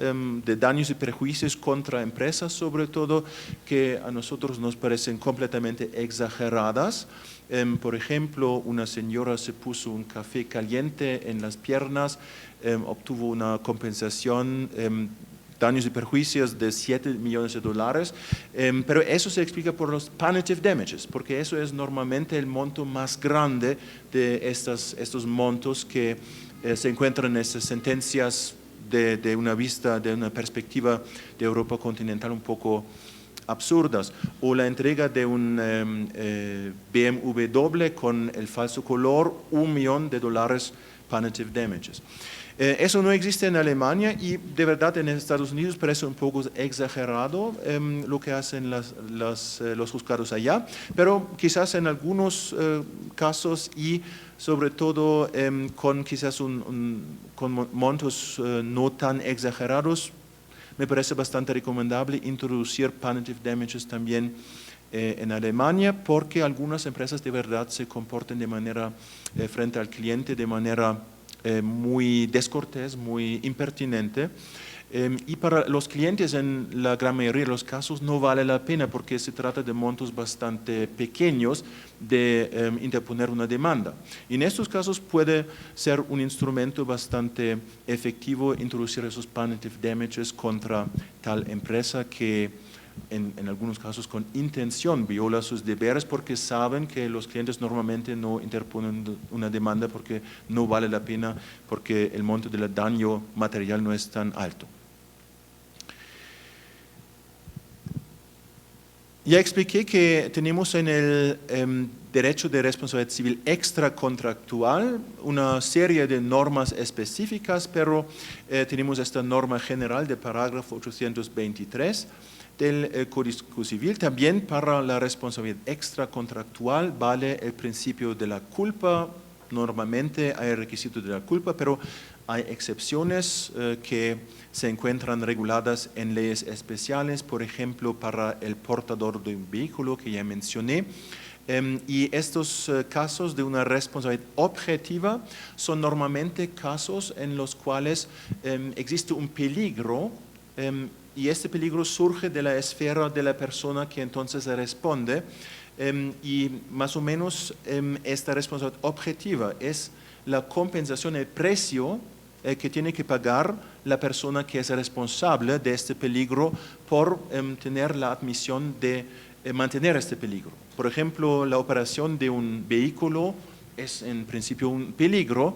de daños y perjuicios contra empresas, sobre todo, que a nosotros nos parecen completamente exageradas. Por ejemplo, una señora se puso un café caliente en las piernas, obtuvo una compensación daños y perjuicios de $7 millones, pero eso se explica por los punitive damages, porque eso es normalmente el monto más grande de estos montos que se encuentran en estas sentencias de una vista, de una perspectiva de Europa continental un poco absurdas, o la entrega de un BMW doble con el falso color, $1 millón punitive damages. Eso no existe en Alemania y de verdad en Estados Unidos parece un poco exagerado lo que hacen los juzgados allá, pero quizás en algunos casos y sobre todo con quizás con montos no tan exagerados, me parece bastante recomendable introducir punitive damages también en Alemania, porque algunas empresas de verdad se comportan de manera frente al cliente de manera muy descortés, muy impertinente, y para los clientes en la gran mayoría de los casos no vale la pena porque se trata de montos bastante pequeños de interponer una demanda. Y en estos casos puede ser un instrumento bastante efectivo introducir esos punitive damages contra tal empresa que en algunos casos con intención viola sus deberes porque saben que los clientes normalmente no interponen una demanda porque no vale la pena, porque el monto del daño material no es tan alto. Ya expliqué que tenemos en el derecho de responsabilidad civil extracontractual una serie de normas específicas, pero tenemos esta norma general de parágrafo 823 del Código Civil. También para la responsabilidad extracontractual vale el principio de la culpa. Normalmente hay requisitos de la culpa, pero hay excepciones que se encuentran reguladas en leyes especiales, por ejemplo, para el portador de un vehículo que ya mencioné. Y estos casos de una responsabilidad objetiva son normalmente casos en los cuales existe un peligro y este peligro surge de la esfera de la persona que entonces responde y más o menos esta responsabilidad objetiva es la compensación, el precio que tiene que pagar la persona que es responsable de este peligro por tener la admisión de mantener este peligro. Por ejemplo, la operación de un vehículo es en principio un peligro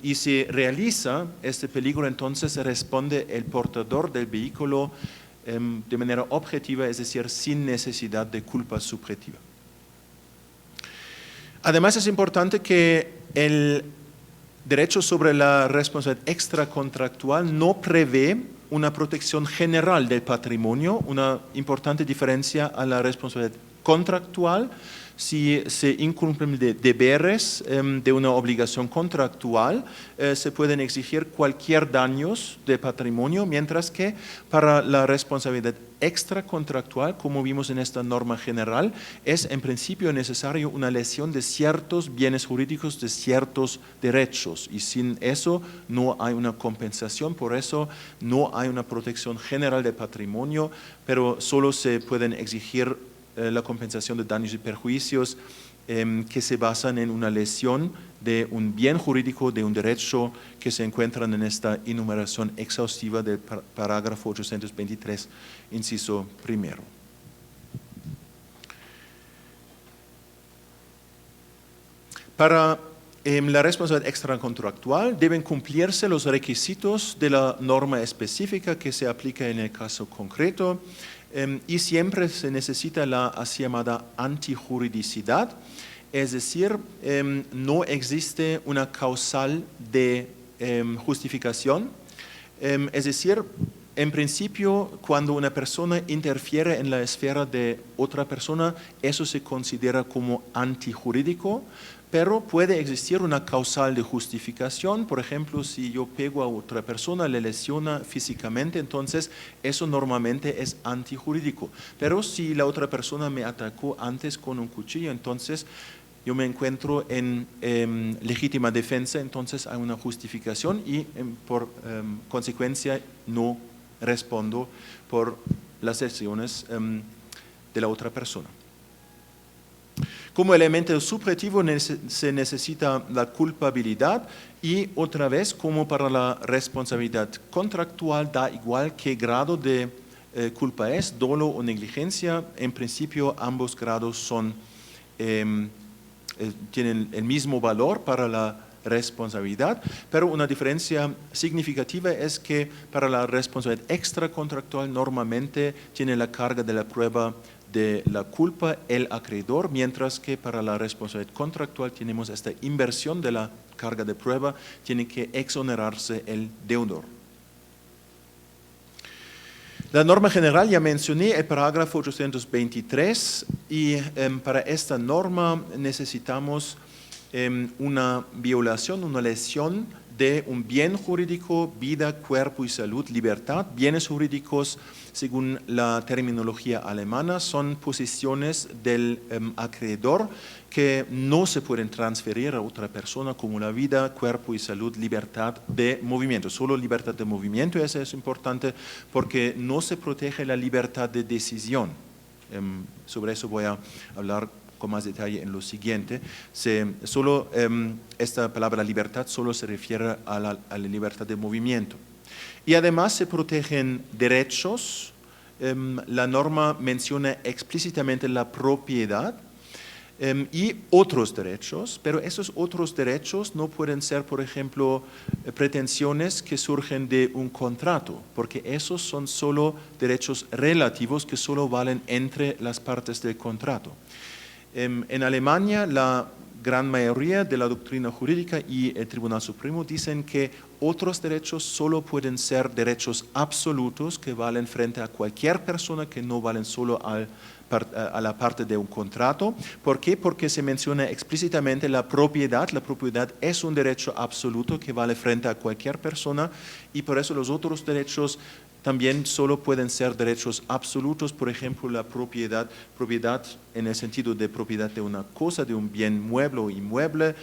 y si realiza este peligro, entonces responde el portador del vehículo de manera objetiva, es decir, sin necesidad de culpa subjetiva. Además es importante que derecho sobre la responsabilidad extracontractual no prevé una protección general del patrimonio, una importante diferencia a la responsabilidad contractual. Si se incumplen deberes de una obligación contractual, se pueden exigir cualquier daños de patrimonio, mientras que para la responsabilidad extracontractual, como vimos en esta norma general, es en principio necesario una lesión de ciertos bienes jurídicos, de ciertos derechos, y sin eso no hay una compensación. Por eso no hay una protección general de patrimonio, pero solo se pueden exigir la compensación de daños y perjuicios que se basan en una lesión de un bien jurídico, de un derecho que se encuentran en esta enumeración exhaustiva del parágrafo 823, inciso primero. Para la responsabilidad extracontractual deben cumplirse los requisitos de la norma específica que se aplica en el caso concreto. Y siempre se necesita la así llamada antijuridicidad, es decir, no existe una causal de justificación, es decir, en principio, cuando una persona interfiere en la esfera de otra persona, eso se considera como antijurídico, pero puede existir una causal de justificación. Por ejemplo, si yo pego a otra persona, le lesiona físicamente, entonces eso normalmente es antijurídico. Pero si la otra persona me atacó antes con un cuchillo, entonces yo me encuentro en legítima defensa, entonces hay una justificación y por consecuencia no respondo por las acciones de la otra persona. Como elemento supletivo se necesita la culpabilidad y otra vez, como para la responsabilidad contractual, da igual qué grado de culpa es, dolo o negligencia, en principio ambos grados son, tienen el mismo valor para la responsabilidad, pero una diferencia significativa es que para la responsabilidad extracontractual normalmente tiene la carga de la prueba de la culpa el acreedor, mientras que para la responsabilidad contractual tenemos esta inversión de la carga de prueba, tiene que exonerarse el deudor. La norma general, ya mencioné el parágrafo 823 y para esta norma necesitamos una violación, una lesión de un bien jurídico, vida, cuerpo y salud, libertad. Bienes jurídicos, según la terminología alemana, son posesiones del acreedor que no se pueden transferir a otra persona, como la vida, cuerpo y salud, libertad de movimiento. Solo libertad de movimiento, eso es importante porque no se protege la libertad de decisión. Sobre eso voy a hablar con más detalle en lo siguiente. Esta palabra libertad solo se refiere a la libertad de movimiento. Y además se protegen derechos. La norma menciona explícitamente la propiedad y otros derechos, pero esos otros derechos no pueden ser, por ejemplo, pretensiones que surgen de un contrato, porque esos son solo derechos relativos que solo valen entre las partes del contrato. En Alemania, la gran mayoría de la doctrina jurídica y el Tribunal Supremo dicen que otros derechos solo pueden ser derechos absolutos que valen frente a cualquier persona, que no valen solo a la parte de un contrato. ¿Por qué? Porque se menciona explícitamente la propiedad. La propiedad es un derecho absoluto que vale frente a cualquier persona y por eso los otros derechos también solo pueden ser derechos absolutos, por ejemplo, la propiedad en el sentido de propiedad de una cosa, de un bien mueble o inmueble,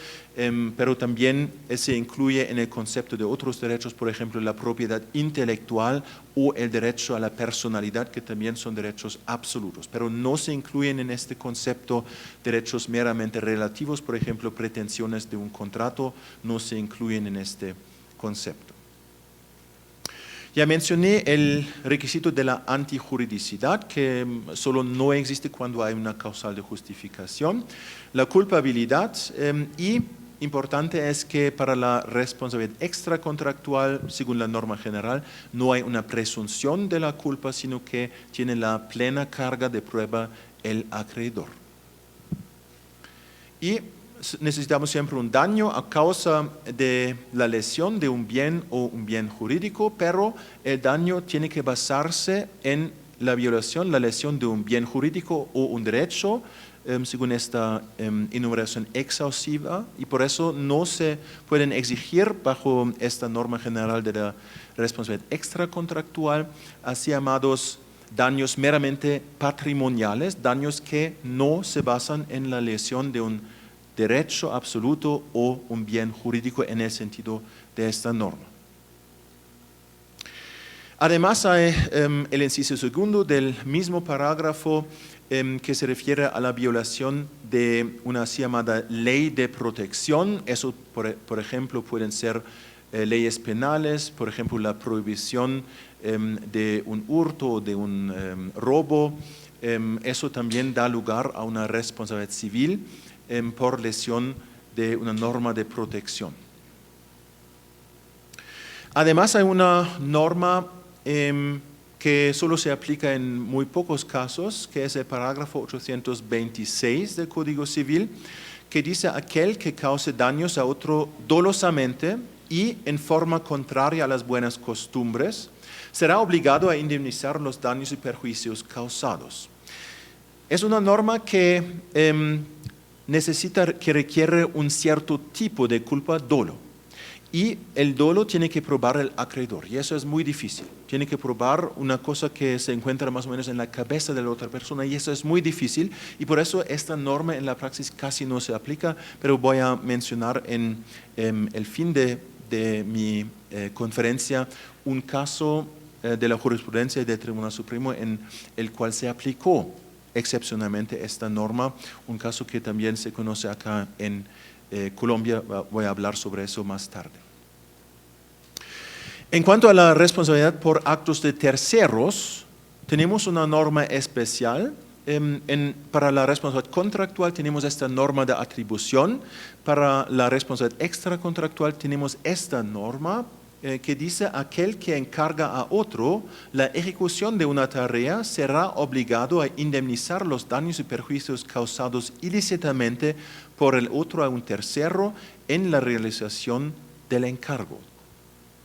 pero también se incluye en el concepto de otros derechos, por ejemplo, la propiedad intelectual o el derecho a la personalidad, que también son derechos absolutos, pero no se incluyen en este concepto derechos meramente relativos, por ejemplo, pretensiones de un contrato no se incluyen en este concepto. Ya mencioné el requisito de la antijuridicidad, que solo no existe cuando hay una causal de justificación. La culpabilidad y importante es que para la responsabilidad extracontractual, según la norma general, no hay una presunción de la culpa, sino que tiene la plena carga de prueba el acreedor. Y necesitamos siempre un daño a causa de la lesión de un bien o un bien jurídico, pero el daño tiene que basarse en la violación, la lesión de un bien jurídico o un derecho, según esta enumeración exhaustiva, y por eso no se pueden exigir bajo esta norma general de la responsabilidad extracontractual así llamados daños meramente patrimoniales, daños que no se basan en la lesión de un derecho absoluto o un bien jurídico en el sentido de esta norma. Además hay el inciso segundo del mismo parágrafo que se refiere a la violación de una así llamada ley de protección. Eso, por ejemplo, pueden ser leyes penales, por ejemplo, la prohibición de un hurto o de un robo. Eso también da lugar a una responsabilidad civil por lesión de una norma de protección. Además hay una norma que solo se aplica en muy pocos casos, que es el parágrafo 826 del Código Civil, que dice aquel que cause daños a otro dolosamente y en forma contraria a las buenas costumbres, será obligado a indemnizar los daños y perjuicios causados. Es una norma que que requiere un cierto tipo de culpa dolo. Y el dolo tiene que probar el acreedor, y eso es muy difícil. Tiene que probar una cosa que se encuentra más o menos en la cabeza de la otra persona, y eso es muy difícil, y por eso esta norma en la praxis casi no se aplica, pero voy a mencionar en el fin de mi conferencia un caso de la jurisprudencia del Tribunal Supremo en el cual se aplicó excepcionalmente esta norma, un caso que también se conoce acá en Colombia. Voy a hablar sobre eso más tarde. En cuanto a la responsabilidad por actos de terceros, tenemos una norma especial. Para la responsabilidad contractual tenemos esta norma de atribución. Para la responsabilidad extracontractual tenemos esta norma que dice aquel que encarga a otro la ejecución de una tarea será obligado a indemnizar los daños y perjuicios causados ilícitamente por el otro a un tercero en la realización del encargo.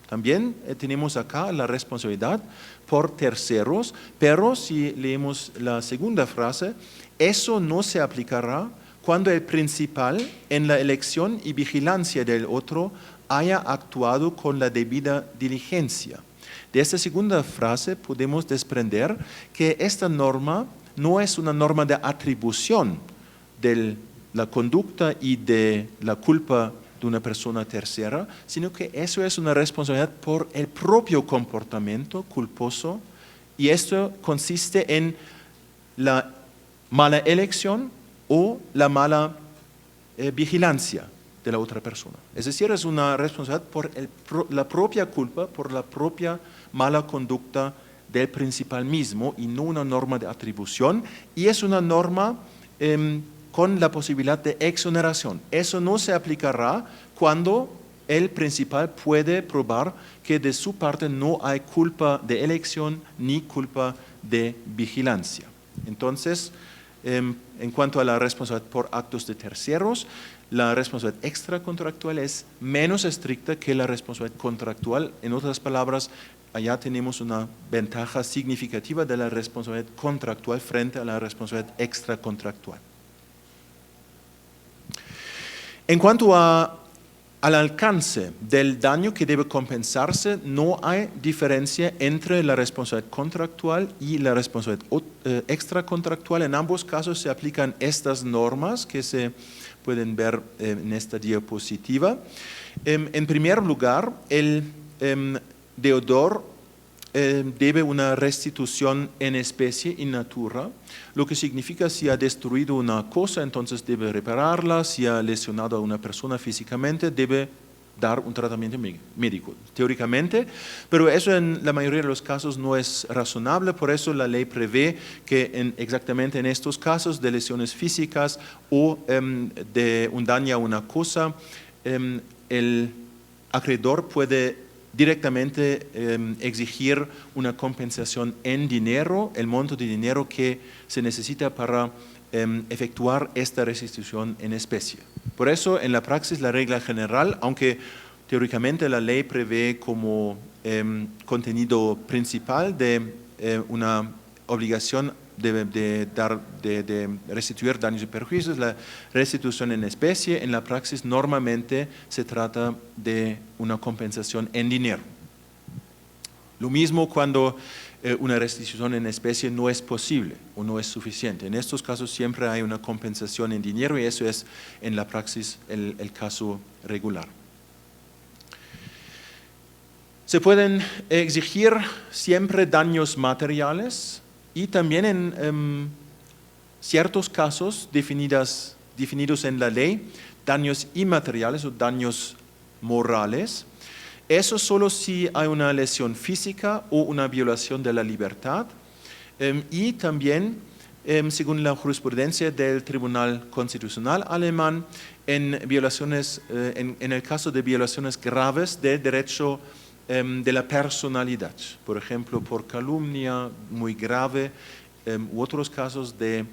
También tenemos acá la responsabilidad por terceros, pero si leemos la segunda frase, eso no se aplicará cuando el principal en la elección y vigilancia del otro haya actuado con la debida diligencia. De esta segunda frase podemos desprender que esta norma no es una norma de atribución de la conducta y de la culpa de una persona tercera, sino que eso es una responsabilidad por el propio comportamiento culposo, y esto consiste en la mala elección o la mala vigilancia de la otra persona. Es decir, es una responsabilidad por la propia culpa, por la propia mala conducta del principal mismo, y no una norma de atribución, y es una norma con la posibilidad de exoneración. Eso no se aplicará cuando el principal puede probar que de su parte no hay culpa de elección ni culpa de vigilancia. Entonces, en cuanto a la responsabilidad por actos de terceros, la responsabilidad extracontractual es menos estricta que la responsabilidad contractual. En otras palabras, allá tenemos una ventaja significativa de la responsabilidad contractual frente a la responsabilidad extracontractual. En cuanto al alcance del daño que debe compensarse, no hay diferencia entre la responsabilidad contractual y la responsabilidad extracontractual. En ambos casos se aplican estas normas que se pueden ver en esta diapositiva. En primer lugar, el deudor debe una restitución en especie in natura, lo que significa si ha destruido una cosa, entonces debe repararla. Si ha lesionado a una persona físicamente, debe dar un tratamiento médico, teóricamente, pero eso en la mayoría de los casos no es razonable. Por eso la ley prevé que exactamente en estos casos de lesiones físicas o de un daño a una cosa, el acreedor puede directamente exigir una compensación en dinero, el monto de dinero que se necesita para efectuar esta restitución en especie. Por eso, en la praxis, la regla general, aunque teóricamente la ley prevé como contenido principal de una obligación de restituir daños y perjuicios, la restitución en especie, en la praxis normalmente se trata de una compensación en dinero. Lo mismo cuando una restitución en especie no es posible o no es suficiente. En estos casos siempre hay una compensación en dinero y eso es en la praxis el caso regular. Se pueden exigir siempre daños materiales y también en ciertos casos definidos en la ley, daños inmateriales o daños morales. Eso solo si hay una lesión física o una violación de la libertad y también, según la jurisprudencia del Tribunal Constitucional alemán, en el caso de violaciones graves del derecho de la personalidad, por ejemplo, por calumnia muy grave u otros casos de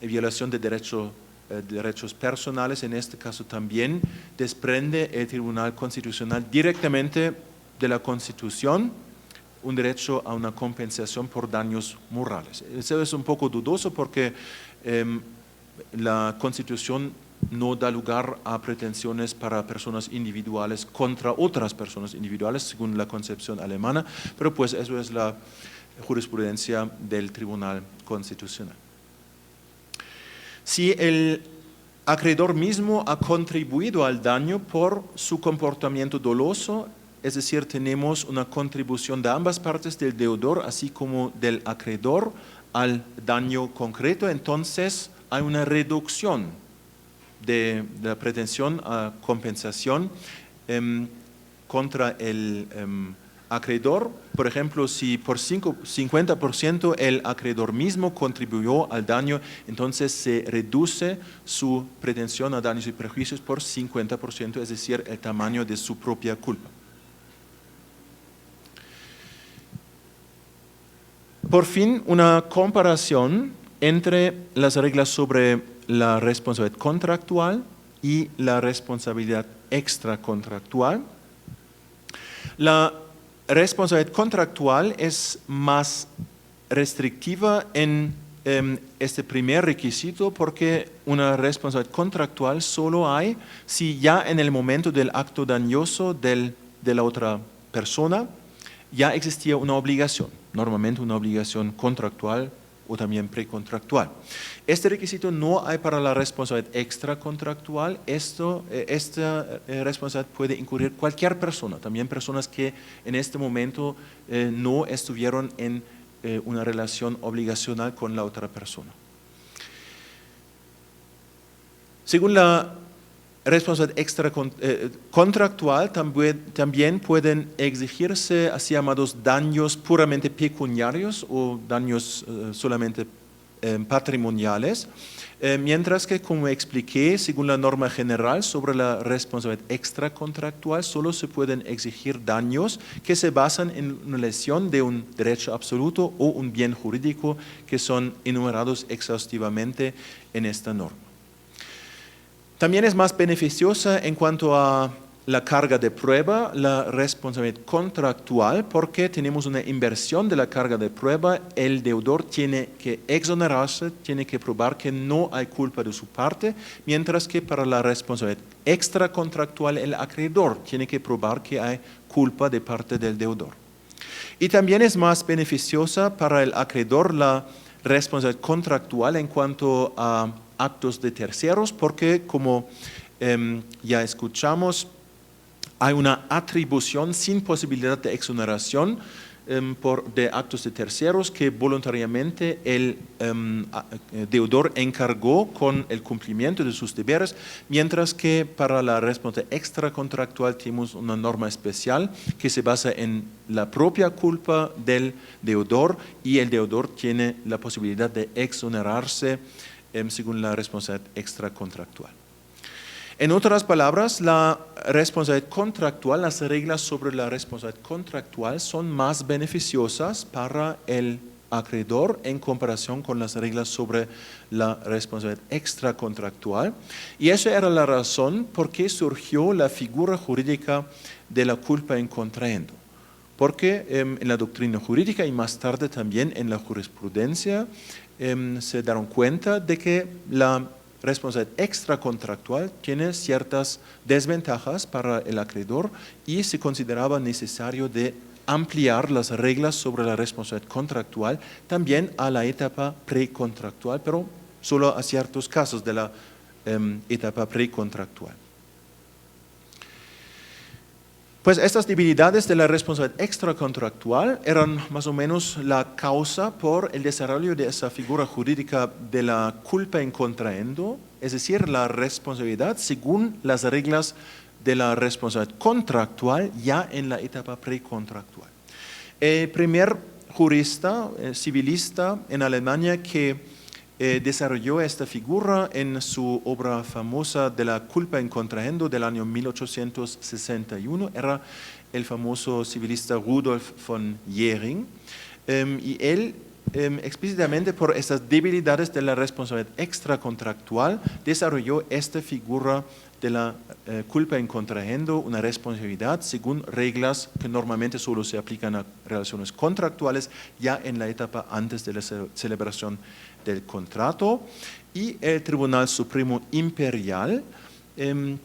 violación de derechos personales, en este caso también desprende el Tribunal Constitucional directamente de la Constitución un derecho a una compensación por daños morales. Eso es un poco dudoso porque la Constitución no da lugar a pretensiones para personas individuales contra otras personas individuales, según la concepción alemana, pero pues eso es la jurisprudencia del Tribunal Constitucional. Si el acreedor mismo ha contribuido al daño por su comportamiento doloso, es decir, tenemos una contribución de ambas partes, del deudor así como del acreedor, al daño concreto, entonces hay una reducción de la pretensión a compensación contra el acreedor. Por ejemplo, si por 50% el acreedor mismo contribuyó al daño, entonces se reduce su pretensión a daños y perjuicios por 50%, es decir, el tamaño de su propia culpa. Por fin, una comparación entre las reglas sobre la responsabilidad contractual y la responsabilidad extracontractual. La responsabilidad contractual es más restrictiva en este primer requisito porque una responsabilidad contractual solo hay si ya en el momento del acto dañoso de la otra persona ya existía una obligación, normalmente una obligación contractual o también precontractual. Este requisito no hay para la responsabilidad extracontractual. Esta responsabilidad puede incurrir cualquier persona, también personas que en este momento no estuvieron en una relación obligacional con la otra persona. Según la responsabilidad extracontractual, también pueden exigirse así llamados daños puramente pecuniarios o daños solamente patrimoniales, mientras que, como expliqué, según la norma general sobre la responsabilidad extracontractual, solo se pueden exigir daños que se basan en una lesión de un derecho absoluto o un bien jurídico que son enumerados exhaustivamente en esta norma. También es más beneficiosa en cuanto a la carga de prueba, la responsabilidad contractual, porque tenemos una inversión de la carga de prueba. El deudor tiene que exonerarse, tiene que probar que no hay culpa de su parte, mientras que para la responsabilidad extracontractual el acreedor tiene que probar que hay culpa de parte del deudor. Y también es más beneficiosa para el acreedor la responsabilidad contractual en cuanto a actos de terceros, porque como ya escuchamos, hay una atribución sin posibilidad de exoneración de actos de terceros que voluntariamente el deudor encargó con el cumplimiento de sus deberes, mientras que para la responsabilidad extracontractual tenemos una norma especial que se basa en la propia culpa del deudor y el deudor tiene la posibilidad de exonerarse según la responsabilidad extracontractual. En otras palabras, la responsabilidad contractual, las reglas sobre la responsabilidad contractual son más beneficiosas para el acreedor en comparación con las reglas sobre la responsabilidad extracontractual. Y esa era la razón por qué surgió la figura jurídica de la culpa in contrahendo. Porque en la doctrina jurídica y más tarde también en la jurisprudencia se dieron cuenta de que la responsabilidad extracontractual tiene ciertas desventajas para el acreedor y se consideraba necesario de ampliar las reglas sobre la responsabilidad contractual también a la etapa precontractual, pero solo a ciertos casos de la etapa precontractual. Pues estas debilidades de la responsabilidad extracontractual eran más o menos la causa por el desarrollo de esa figura jurídica de la culpa in contrahendo, es decir, la responsabilidad según las reglas de la responsabilidad contractual ya en la etapa precontractual. El primer jurista, civilista en Alemania que desarrolló esta figura en su obra famosa de la culpa in contrahendo del año 1861 era el famoso civilista Rudolf von Jhering, y él explícitamente por estas debilidades de la responsabilidad extracontractual desarrolló esta figura de la culpa in contrahendo, una responsabilidad según reglas que normalmente solo se aplican a relaciones contractuales ya en la etapa antes de la celebración del contrato. Y el Tribunal Supremo Imperial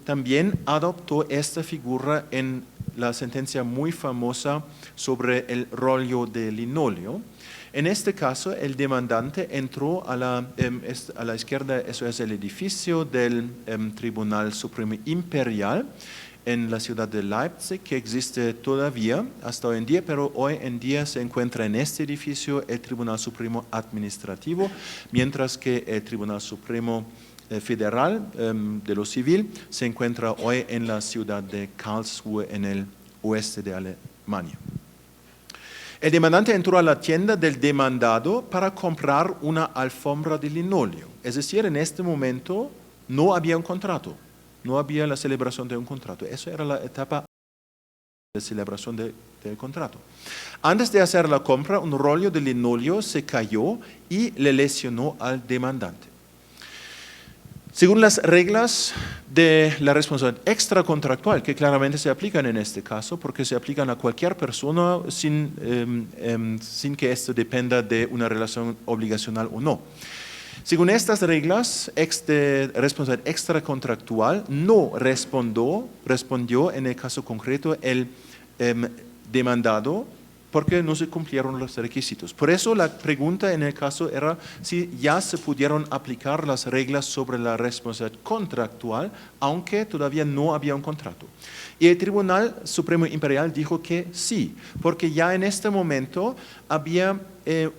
también adoptó esta figura en la sentencia muy famosa sobre el rollo de linóleo. En este caso, el demandante entró a la izquierda, eso es el edificio del Tribunal Supremo Imperial en la ciudad de Leipzig, que existe todavía hasta hoy en día, pero hoy en día se encuentra en este edificio el Tribunal Supremo Administrativo, mientras que el Tribunal Supremo Federal de lo Civil se encuentra hoy en la ciudad de Karlsruhe, en el oeste de Alemania. El demandante entró a la tienda del demandado para comprar una alfombra de linóleo. Es decir, en este momento no había un contrato, no había la celebración de un contrato. Eso era la etapa de celebración del contrato. Antes de hacer la compra, un rollo de linóleo se cayó y le lesionó al demandante. Según las reglas de la responsabilidad extracontractual, que claramente se aplican en este caso, porque se aplican a cualquier persona sin que esto dependa de una relación obligacional o no. Según estas reglas de responsabilidad extracontractual, no respondió en el caso concreto el demandado, porque no se cumplieron los requisitos. Por eso la pregunta en el caso era si ya se pudieron aplicar las reglas sobre la responsabilidad contractual, aunque todavía no había un contrato. Y el Tribunal Supremo Imperial dijo que sí, porque ya en este momento había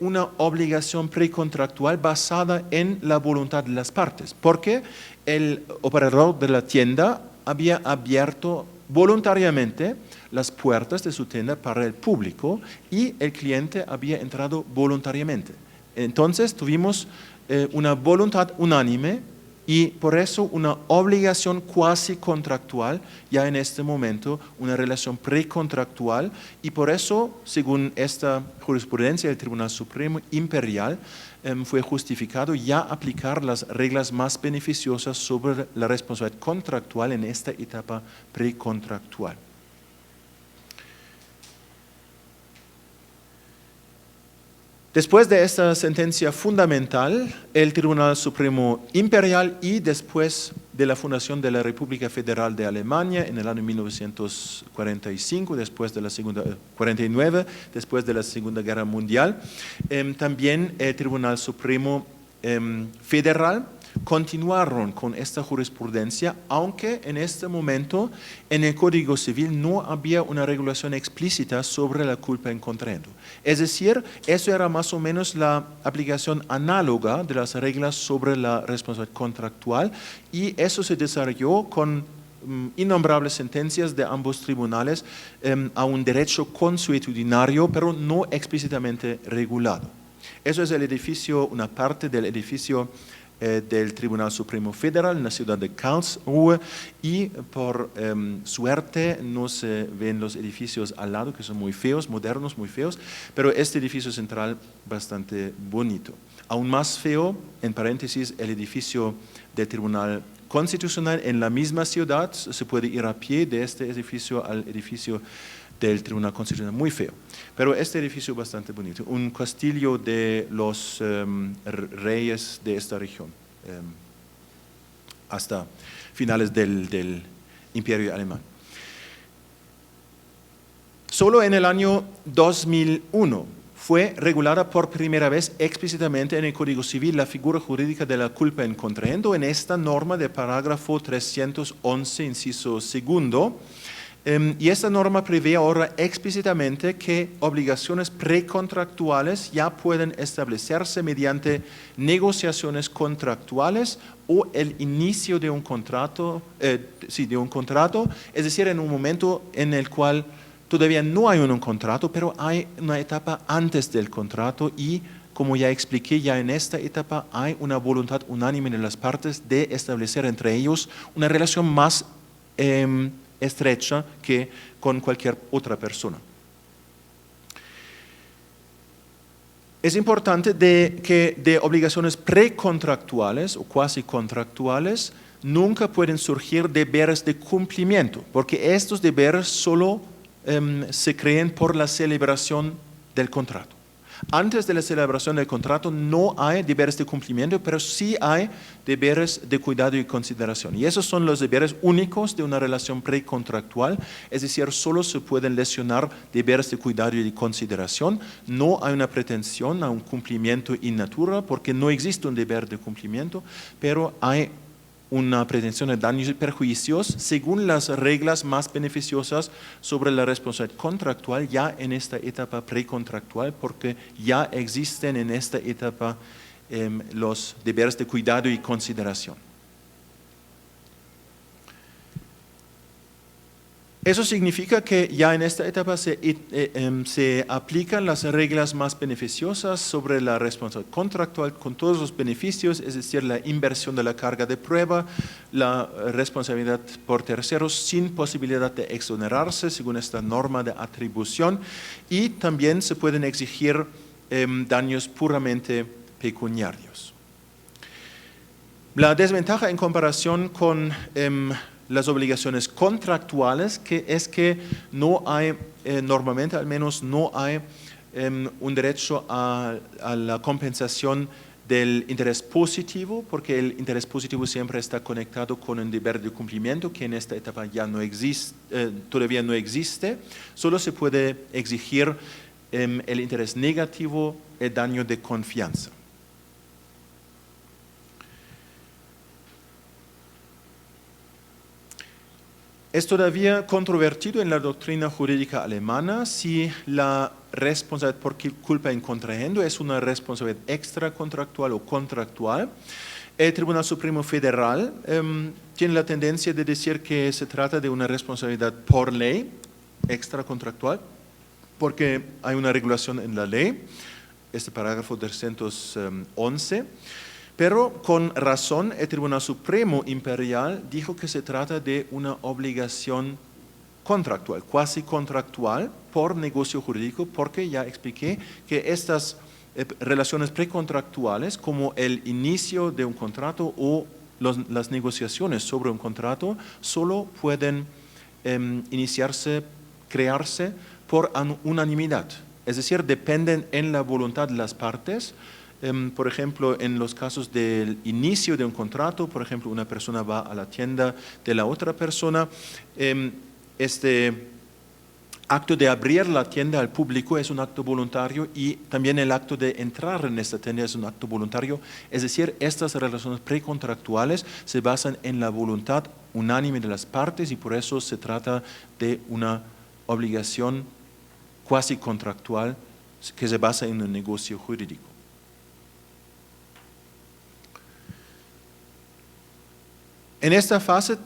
una obligación precontractual basada en la voluntad de las partes, porque el operador de la tienda había abierto voluntariamente las puertas de su tienda para el público y el cliente había entrado voluntariamente. Entonces tuvimos una voluntad unánime y por eso una obligación cuasi contractual ya en este momento, una relación precontractual, y por eso, según esta jurisprudencia del Tribunal Supremo Imperial, fue justificado ya aplicar las reglas más beneficiosas sobre la responsabilidad contractual en esta etapa precontractual. Después de esta sentencia fundamental, el Tribunal Supremo Imperial y después de la fundación de la República Federal de Alemania en el año 1945, después de la 49, después de la Segunda Guerra Mundial, también el Tribunal Supremo Federal continuaron con esta jurisprudencia, aunque en este momento en el Código Civil no había una regulación explícita sobre la culpa in contrahendo. Es decir, eso era más o menos la aplicación análoga de las reglas sobre la responsabilidad contractual, y eso se desarrolló con innombrables sentencias de ambos tribunales a un derecho consuetudinario, pero no explícitamente regulado. Eso es el edificio, una parte del edificio del Tribunal Supremo Federal en la ciudad de Karlsruhe y por suerte no se ven los edificios al lado que son muy feos, modernos, muy feos, pero este edificio central bastante bonito. Aún más feo, en paréntesis, el edificio del Tribunal Constitucional en la misma ciudad, se puede ir a pie de este edificio al edificio del Tribunal Constitucional, muy feo. Pero este edificio es bastante bonito, un castillo de los reyes de esta región, hasta finales del Imperio Alemán. Solo en el año 2001 fue regulada por primera vez explícitamente en el Código Civil la figura jurídica de la culpa en contrahendo en esta norma de parágrafo 311, inciso segundo. Y esta norma prevé ahora explícitamente que obligaciones precontractuales ya pueden establecerse mediante negociaciones contractuales o el inicio de un contrato, es decir, en un momento en el cual todavía no hay un contrato, pero hay una etapa antes del contrato y, como ya expliqué, ya en esta etapa hay una voluntad unánime de las partes de establecer entre ellos una relación más estrecha que con cualquier otra persona. Es importante que de obligaciones precontractuales o cuasi contractuales nunca pueden surgir deberes de cumplimiento, porque estos deberes solo se creen por la celebración del contrato. Antes de la celebración del contrato no hay deberes de cumplimiento, pero sí hay deberes de cuidado y consideración. Y esos son los deberes únicos de una relación precontractual, es decir, solo se pueden lesionar deberes de cuidado y de consideración. No hay una pretensión a un cumplimiento in natura, porque no existe un deber de cumplimiento, pero hay una pretensión de daños y perjuicios según las reglas más beneficiosas sobre la responsabilidad contractual ya en esta etapa precontractual, porque ya existen en esta etapa los deberes de cuidado y consideración. Eso significa que ya en esta etapa se aplican las reglas más beneficiosas sobre la responsabilidad contractual con todos los beneficios, es decir, la inversión de la carga de prueba, la responsabilidad por terceros sin posibilidad de exonerarse según esta norma de atribución, y también se pueden exigir daños puramente pecuniarios. La desventaja en comparación con las obligaciones contractuales es que no hay, normalmente al menos no hay un derecho a la compensación del interés positivo, porque el interés positivo siempre está conectado con un deber de cumplimiento que en esta etapa ya no existe, todavía no existe. Solo se puede exigir el interés negativo, el daño de confianza. Es todavía controvertido en la doctrina jurídica alemana si la responsabilidad por culpa en contrahendo es una responsabilidad extracontractual o contractual. El Tribunal Supremo Federal tiene la tendencia de decir que se trata de una responsabilidad por ley extracontractual, porque hay una regulación en la ley, este parágrafo 311. Pero con razón el Tribunal Supremo Imperial dijo que se trata de una obligación contractual, cuasi contractual por negocio jurídico, porque ya expliqué que estas relaciones precontractuales, como el inicio de un contrato o las negociaciones sobre un contrato, solo pueden iniciarse, crearse por unanimidad, es decir, dependen en la voluntad de las partes. Por ejemplo, en los casos del inicio de un contrato, por ejemplo, una persona va a la tienda de la otra persona, este acto de abrir la tienda al público es un acto voluntario y también el acto de entrar en esta tienda es un acto voluntario, es decir, estas relaciones precontractuales se basan en la voluntad unánime de las partes y por eso se trata de una obligación cuasi contractual que se basa en un negocio jurídico. En esta fase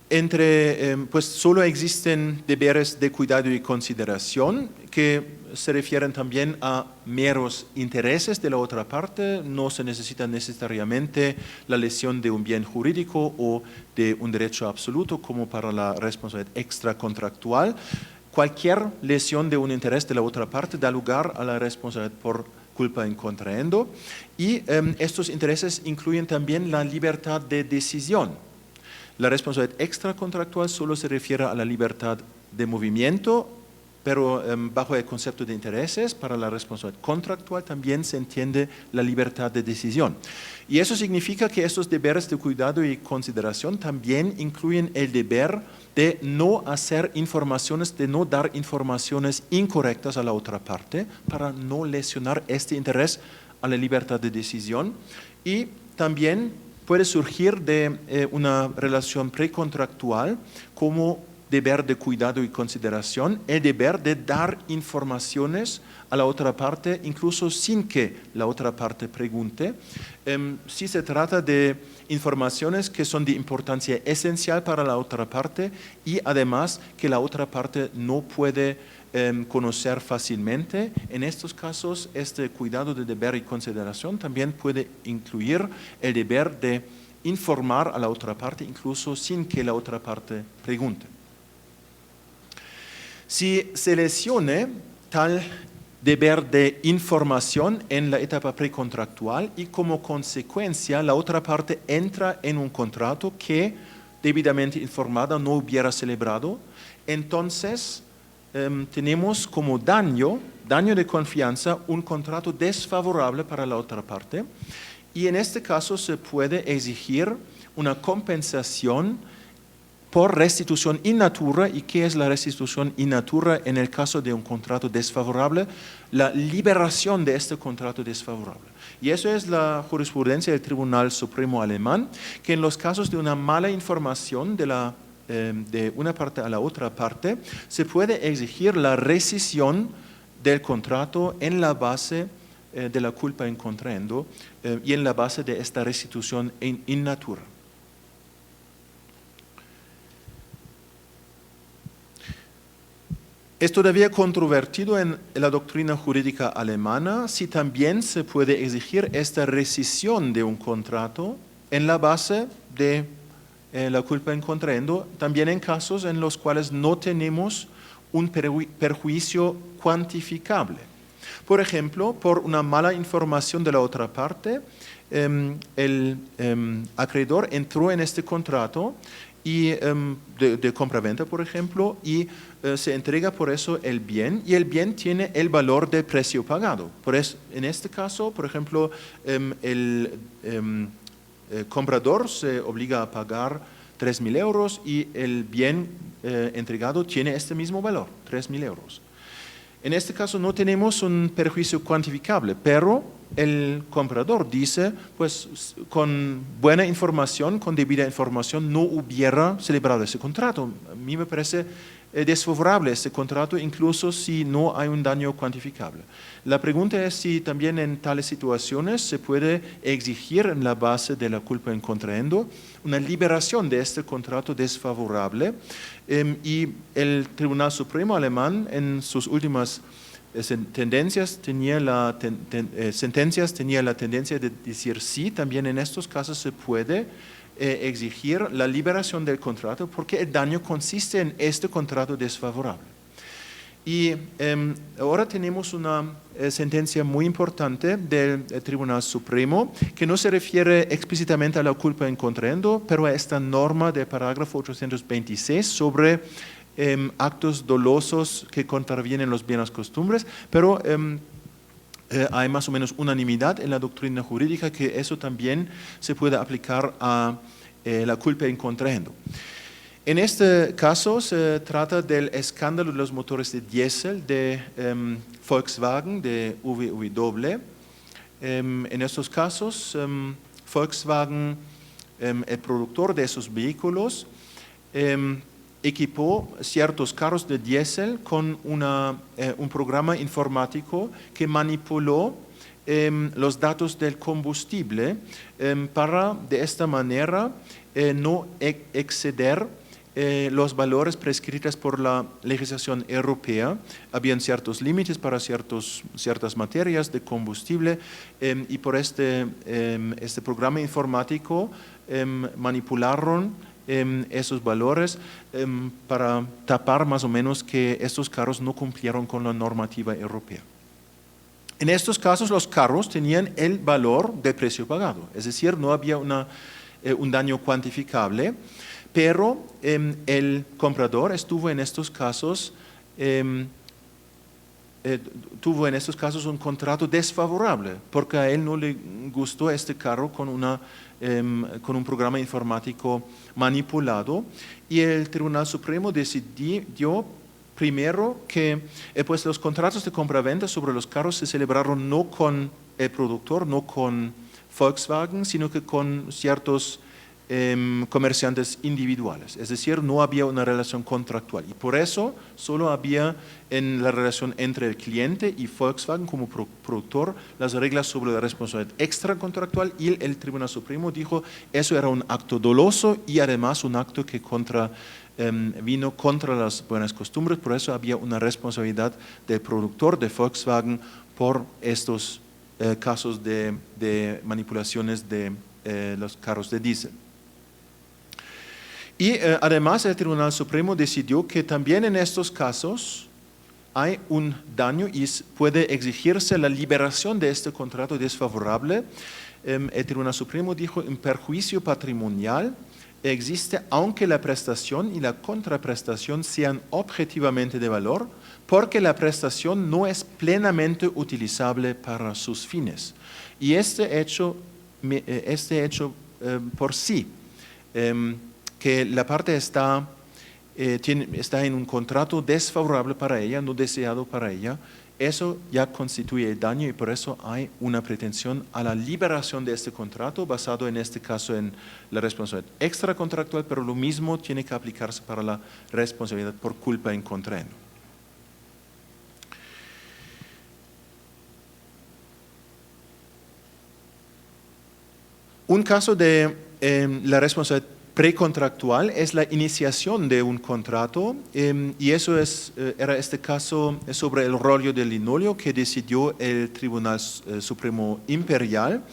Pues solo existen deberes de cuidado y consideración que se refieren también a meros intereses de la otra parte. No se necesita necesariamente la lesión de un bien jurídico o de un derecho absoluto como para la responsabilidad extracontractual. Cualquier lesión de un interés de la otra parte da lugar a la responsabilidad por culpa in contraendo, y estos intereses incluyen también la libertad de decisión. La responsabilidad extracontractual solo se refiere a la libertad de movimiento, pero bajo el concepto de intereses, para la responsabilidad contractual también se entiende la libertad de decisión. Y eso significa que estos deberes de cuidado y consideración también incluyen el deber de no hacer informaciones, de no dar informaciones incorrectas a la otra parte para no lesionar este interés a la libertad de decisión, y también puede surgir de una relación precontractual como deber de cuidado y consideración, el deber de dar informaciones a la otra parte, incluso sin que la otra parte pregunte. Si se trata de informaciones que son de importancia esencial para la otra parte y además que la otra parte no puede conocer fácilmente, en estos casos este cuidado de deber y consideración también puede incluir el deber de informar a la otra parte, incluso sin que la otra parte pregunte. Si se lesione tal deber de información en la etapa precontractual y como consecuencia la otra parte entra en un contrato que debidamente informada no hubiera celebrado, entonces tenemos como daño de confianza, un contrato desfavorable para la otra parte, y en este caso se puede exigir una compensación por restitución in natura. ¿Y qué es la restitución in natura en el caso de un contrato desfavorable? La liberación de este contrato desfavorable. Y eso es la jurisprudencia del Tribunal Supremo alemán, que en los casos de una mala información de una parte a la otra parte, se puede exigir la rescisión del contrato en la base de la culpa in contraendo y en la base de esta restitución in natura. Es todavía controvertido en la doctrina jurídica alemana si también se puede exigir esta rescisión de un contrato en la base de la culpa in contraendo, también en casos en los cuales no tenemos un perjuicio cuantificable. Por ejemplo, por una mala información de la otra parte, el acreedor entró en este contrato y, de compraventa, por ejemplo, y se entrega por eso el bien, y el bien tiene el valor del precio pagado. Por eso, en este caso, por ejemplo, el comprador se obliga a pagar 3.000 euros y el bien entregado tiene este mismo valor, 3.000 euros. En este caso no tenemos un perjuicio cuantificable, pero el comprador dice, pues con buena información, con debida información, no hubiera celebrado ese contrato. A mí me parece desfavorable este contrato, incluso si no hay un daño cuantificable. La pregunta es si también en tales situaciones se puede exigir en la base de la culpa in contraendo una liberación de este contrato desfavorable, y el Tribunal Supremo alemán en sus últimas sentencias tenía la tendencia de decir sí, también en estos casos se puede exigir la liberación del contrato porque el daño consiste en este contrato desfavorable. Y ahora tenemos una sentencia muy importante del Tribunal Supremo que no se refiere explícitamente a la culpa in contraendo, pero a esta norma del parágrafo 826 sobre actos dolosos que contravienen los bienes costumbres, pero hay más o menos unanimidad en la doctrina jurídica que eso también se puede aplicar a la culpa in contraendo. En este caso se trata del escándalo de los motores de diésel de Volkswagen, de VW. En estos casos, Volkswagen, el productor de esos vehículos, equipó ciertos carros de diésel con un programa informático que manipuló los datos del combustible para de esta manera no exceder los valores prescritos por la legislación europea. Habían ciertos límites para ciertas materias de combustible y por este programa informático manipularon esos valores para tapar más o menos que estos carros no cumplieron con la normativa europea. En estos casos los carros tenían el valor del precio pagado, es decir, no había un daño cuantificable, pero el comprador tuvo en estos casos un contrato desfavorable porque a él no le gustó este carro con un programa informático manipulado y el Tribunal Supremo decidió primero que pues los contratos de compra-venta sobre los carros se celebraron no con el productor, no con Volkswagen, sino que con ciertos comerciantes individuales, es decir, no había una relación contractual y por eso solo había en la relación entre el cliente y Volkswagen como productor las reglas sobre la responsabilidad extracontractual y el Tribunal Supremo dijo eso era un acto doloso y además un acto que vino contra las buenas costumbres, por eso había una responsabilidad del productor de Volkswagen por estos casos de manipulaciones de los carros de diésel. Y además el Tribunal Supremo decidió que también en estos casos hay un daño y puede exigirse la liberación de este contrato desfavorable. El Tribunal Supremo dijo un perjuicio patrimonial existe aunque la prestación y la contraprestación sean objetivamente de valor, porque la prestación no es plenamente utilizable para sus fines. Y este hecho por sí, que la parte está en un contrato desfavorable para ella, no deseado para ella, eso ya constituye el daño y por eso hay una pretensión a la liberación de este contrato basado en este caso en la responsabilidad extracontractual, pero lo mismo tiene que aplicarse para la responsabilidad por culpa in contraendo. Un caso de la responsabilidad precontractual es la iniciación de un contrato y eso era este caso sobre el rollo de linóleo que decidió el Tribunal Supremo Imperial,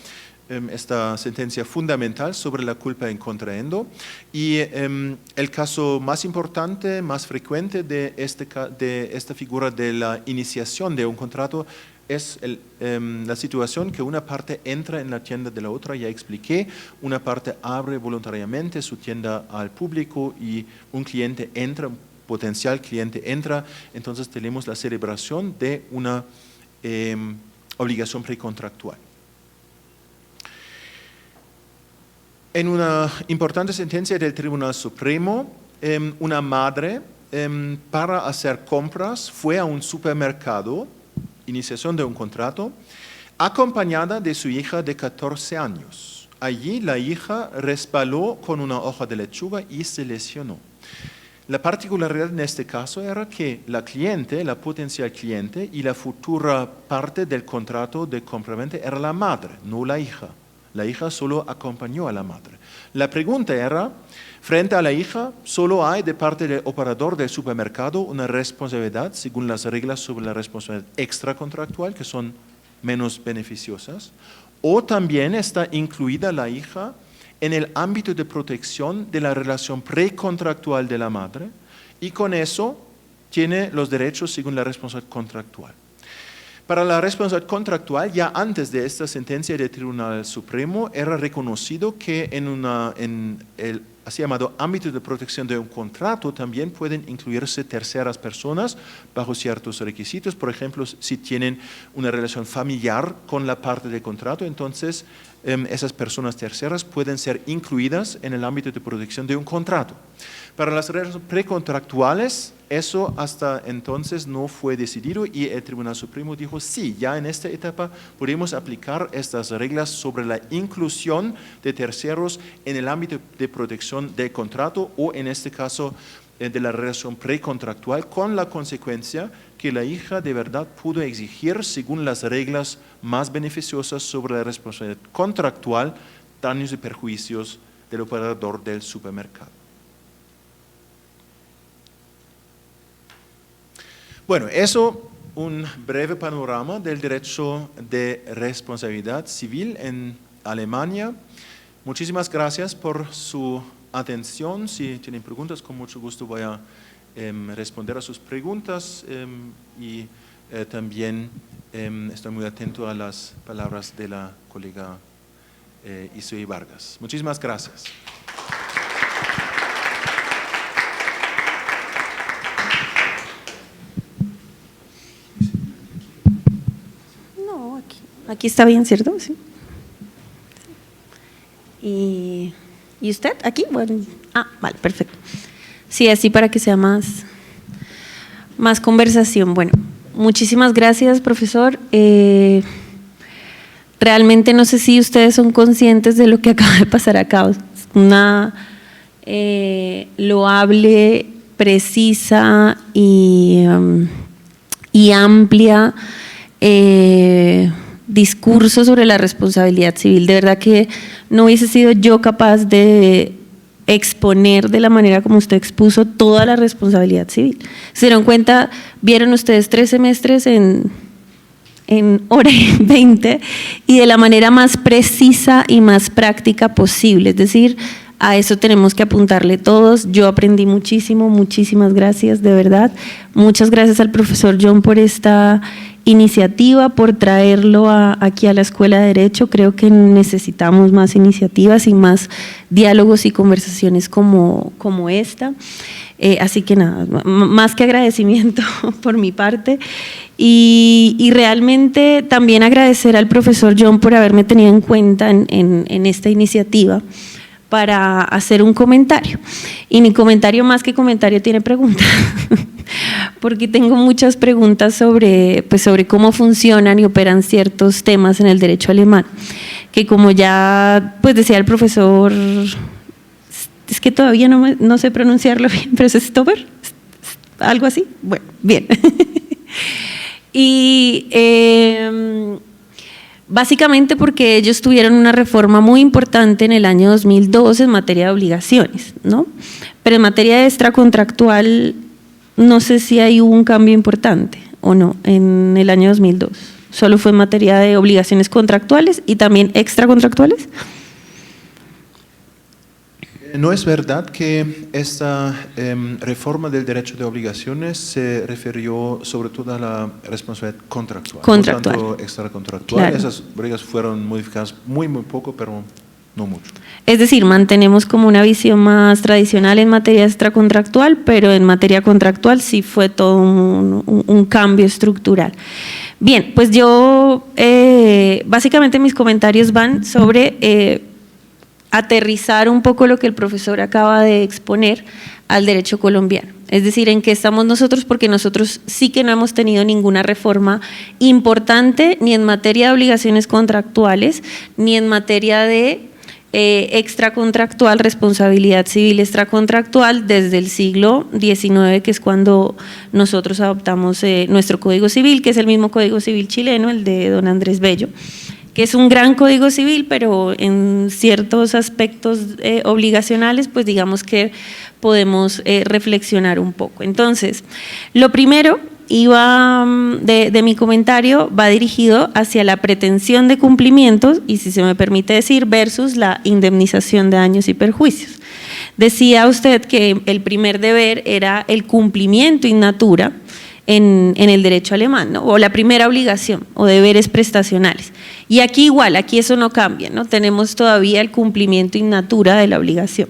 esta sentencia fundamental sobre la culpa in contraendo y el caso más importante, más frecuente de esta figura de la iniciación de un contrato es la situación que una parte entra en la tienda de la otra, ya expliqué, una parte abre voluntariamente su tienda al público y un cliente entra, un potencial cliente entra, entonces tenemos la celebración de una obligación precontractual. En una importante sentencia del Tribunal Supremo, una madre para hacer compras fue a un supermercado, iniciación de un contrato, acompañada de su hija de 14 años. Allí la hija resbaló con una hoja de lechuga y se lesionó. La particularidad en este caso era que la cliente, la potencial cliente y la futura parte del contrato de compraventa era la madre, no la hija. La hija solo acompañó a la madre. La pregunta era, frente a la hija, solo hay de parte del operador del supermercado una responsabilidad según las reglas sobre la responsabilidad extracontractual, que son menos beneficiosas, o también está incluida la hija en el ámbito de protección de la relación precontractual de la madre y con eso tiene los derechos según la responsabilidad contractual. Para la responsabilidad contractual, ya antes de esta sentencia del Tribunal Supremo, era reconocido que en el así llamado ámbito de protección de un contrato también pueden incluirse terceras personas bajo ciertos requisitos. Por ejemplo, si tienen una relación familiar con la parte del contrato, entonces esas personas terceras pueden ser incluidas en el ámbito de protección de un contrato. Para las relaciones precontractuales, eso hasta entonces no fue decidido y el Tribunal Supremo dijo, sí, ya en esta etapa podemos aplicar estas reglas sobre la inclusión de terceros en el ámbito de protección del contrato o en este caso de la relación precontractual, con la consecuencia que la hija de verdad pudo exigir, según las reglas más beneficiosas sobre la responsabilidad contractual, daños y perjuicios del operador del supermercado. Bueno, eso un breve panorama del derecho de responsabilidad civil en Alemania. Muchísimas gracias por su atención. Si tienen preguntas, con mucho gusto voy a responder a sus preguntas y también estoy muy atento a las palabras de la colega Isui Vargas. Muchísimas gracias. No, aquí está bien, ¿cierto? Sí. ¿Y usted? ¿Aquí? Bueno, vale, perfecto. Sí, así para que sea más conversación. Bueno, muchísimas gracias, profesor. Realmente no sé si ustedes son conscientes de lo que acaba de pasar acá. Es una loable, precisa y amplia discurso sobre la responsabilidad civil. De verdad que no hubiese sido yo capaz de exponer de la manera como usted expuso toda la responsabilidad civil. Se dieron cuenta, vieron ustedes 3 semestres en hora y 20 y de la manera más precisa y más práctica posible. Es decir, a eso tenemos que apuntarle todos. Yo aprendí muchísimo, muchísimas gracias, de verdad. Muchas gracias al profesor John por esta iniciativa, por traerlo aquí a la Escuela de Derecho. Creo que necesitamos más iniciativas y más diálogos y conversaciones como esta. Así que nada, más que agradecimiento por mi parte. Y realmente también agradecer al profesor John por haberme tenido en cuenta en esta iniciativa para hacer un comentario. Y mi comentario, más que comentario, tiene preguntas, porque tengo muchas preguntas sobre cómo funcionan y operan ciertos temas en el derecho alemán, que como ya decía el profesor, es que todavía no sé pronunciarlo bien, pero es Stober, algo así, bueno, bien. Y básicamente porque ellos tuvieron una reforma muy importante en el año 2002 en materia de obligaciones, ¿no? Pero en materia de extracontractual no sé si hay un cambio importante o no en el año 2002. Solo fue en materia de obligaciones contractuales y también extracontractuales. No es verdad que esta reforma del derecho de obligaciones se refirió sobre todo a la responsabilidad contractual. No tanto extracontractual. Claro. Esas reglas fueron modificadas muy poco, pero no mucho. Es decir, mantenemos como una visión más tradicional en materia extracontractual, pero en materia contractual sí fue todo un cambio estructural. Bien, pues yo básicamente mis comentarios van sobre aterrizar un poco lo que el profesor acaba de exponer al derecho colombiano. Es decir, en qué estamos nosotros, porque nosotros sí que no hemos tenido ninguna reforma importante ni en materia de obligaciones contractuales, ni en materia de extracontractual, responsabilidad civil extracontractual desde el siglo XIX, que es cuando nosotros adoptamos nuestro Código Civil, que es el mismo Código Civil chileno, el de don Andrés Bello, que es un gran código civil, pero en ciertos aspectos obligacionales, pues digamos que podemos reflexionar un poco. Entonces, lo primero de mi comentario va dirigido hacia la pretensión de cumplimientos y, si se me permite decir, versus la indemnización de daños y perjuicios. Decía usted que el primer deber era el cumplimiento in natura en el derecho alemán, ¿no? O la primera obligación o deberes prestacionales. Y aquí igual, aquí eso no cambia, ¿no? Tenemos todavía el cumplimiento in natura de la obligación.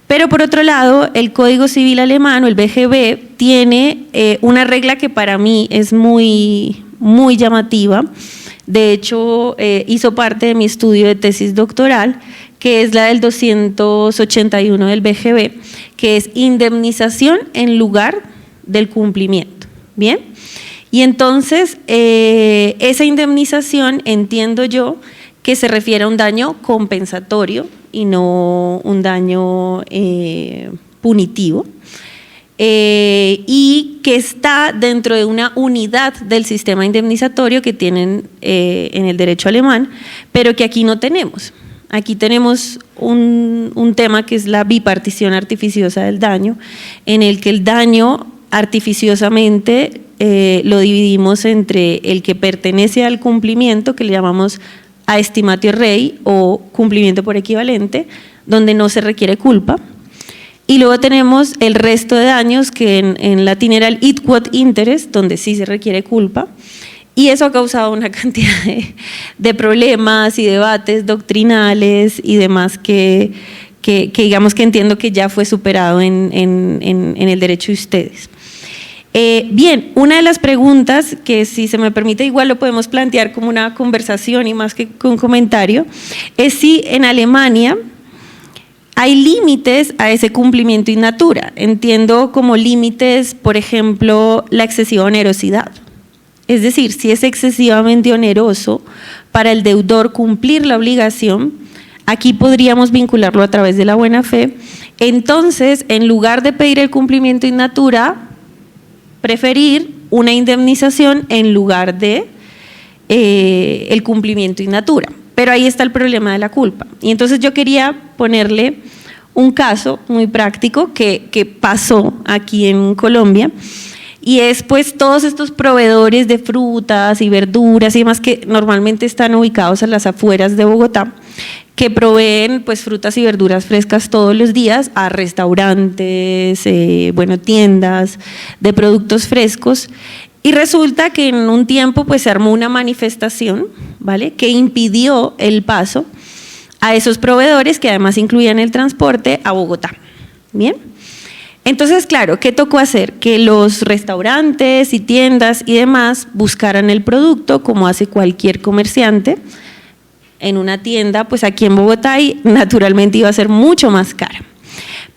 Pero por otro lado, el Código Civil alemán, o el BGB, tiene una regla que para mí es muy llamativa. De hecho, hizo parte de mi estudio de tesis doctoral, que es la del 281 del BGB, que es indemnización en lugar del cumplimiento. ¿Bien? Y entonces, esa indemnización entiendo yo que se refiere a un daño compensatorio y no un daño punitivo, y que está dentro de una unidad del sistema indemnizatorio que tienen en el derecho alemán, pero que aquí no tenemos. Aquí tenemos un tema que es la bipartición artificiosa del daño, en el que el daño artificiosamente lo dividimos entre el que pertenece al cumplimiento, que le llamamos a estimatio rei o cumplimiento por equivalente, donde no se requiere culpa. Y luego tenemos el resto de daños, que en latín era el id quod interest, donde sí se requiere culpa. Y eso ha causado una cantidad de problemas y debates doctrinales y demás que digamos que entiendo que ya fue superado en el derecho de ustedes. Bien, una de las preguntas que, si se me permite, igual lo podemos plantear como una conversación y más que un comentario, es si en Alemania hay límites a ese cumplimiento in natura. Entiendo como límites, por ejemplo, la excesiva onerosidad. Es decir, si es excesivamente oneroso para el deudor cumplir la obligación, aquí podríamos vincularlo a través de la buena fe. Entonces, en lugar de pedir el cumplimiento in natura, preferir una indemnización en lugar de el cumplimiento in natura. Pero ahí está el problema de la culpa. Y entonces yo quería ponerle un caso muy práctico que pasó aquí en Colombia, y es pues todos estos proveedores de frutas y verduras y demás que normalmente están ubicados a las afueras de Bogotá, que proveen pues frutas y verduras frescas todos los días a restaurantes, tiendas de productos frescos. Y resulta que en un tiempo pues se armó una manifestación, ¿vale?, que impidió el paso a esos proveedores, que además incluían el transporte, a Bogotá. Bien. Entonces, claro, ¿qué tocó hacer? Que los restaurantes y tiendas y demás buscaran el producto, como hace cualquier comerciante, en una tienda, pues aquí en Bogotá, y naturalmente iba a ser mucho más cara.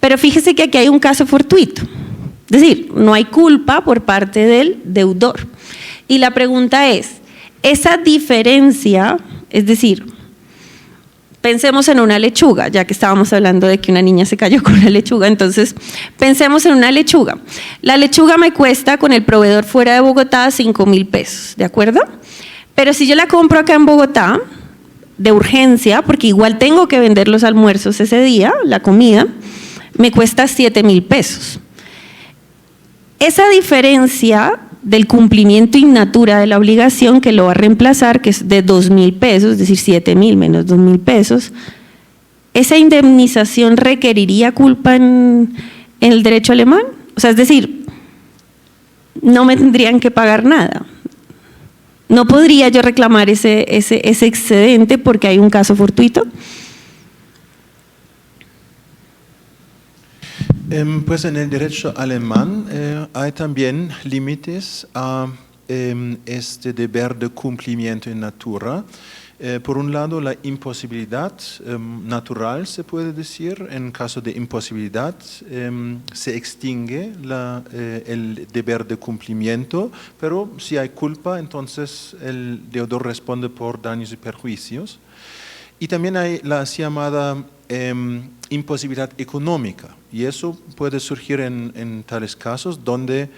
Pero fíjese que aquí hay un caso fortuito, es decir, no hay culpa por parte del deudor. Y la pregunta es, esa diferencia, es decir, pensemos en una lechuga, ya que estábamos hablando de que una niña se cayó con una lechuga, entonces pensemos en una lechuga. La lechuga me cuesta con el proveedor fuera de Bogotá 5.000 pesos, ¿de acuerdo? Pero si yo la compro acá en Bogotá, de urgencia, porque igual tengo que vender los almuerzos ese día, la comida, me cuesta 7.000 pesos. Esa diferencia del cumplimiento in natura de la obligación, que lo va a reemplazar, que es de 2.000 pesos, es decir, 7.000 menos 2.000 pesos, ¿esa indemnización requeriría culpa en el derecho alemán? O sea, es decir, no me tendrían que pagar nada. ¿No podría yo reclamar ese excedente porque hay un caso fortuito? Pues en el derecho alemán hay también límites a este deber de cumplimiento en natura. Por un lado, la imposibilidad natural, se puede decir. En caso de imposibilidad se extingue el deber de cumplimiento, pero si hay culpa, entonces el deudor responde por daños y perjuicios. Y también hay la así llamada imposibilidad económica, y eso puede surgir en tales casos donde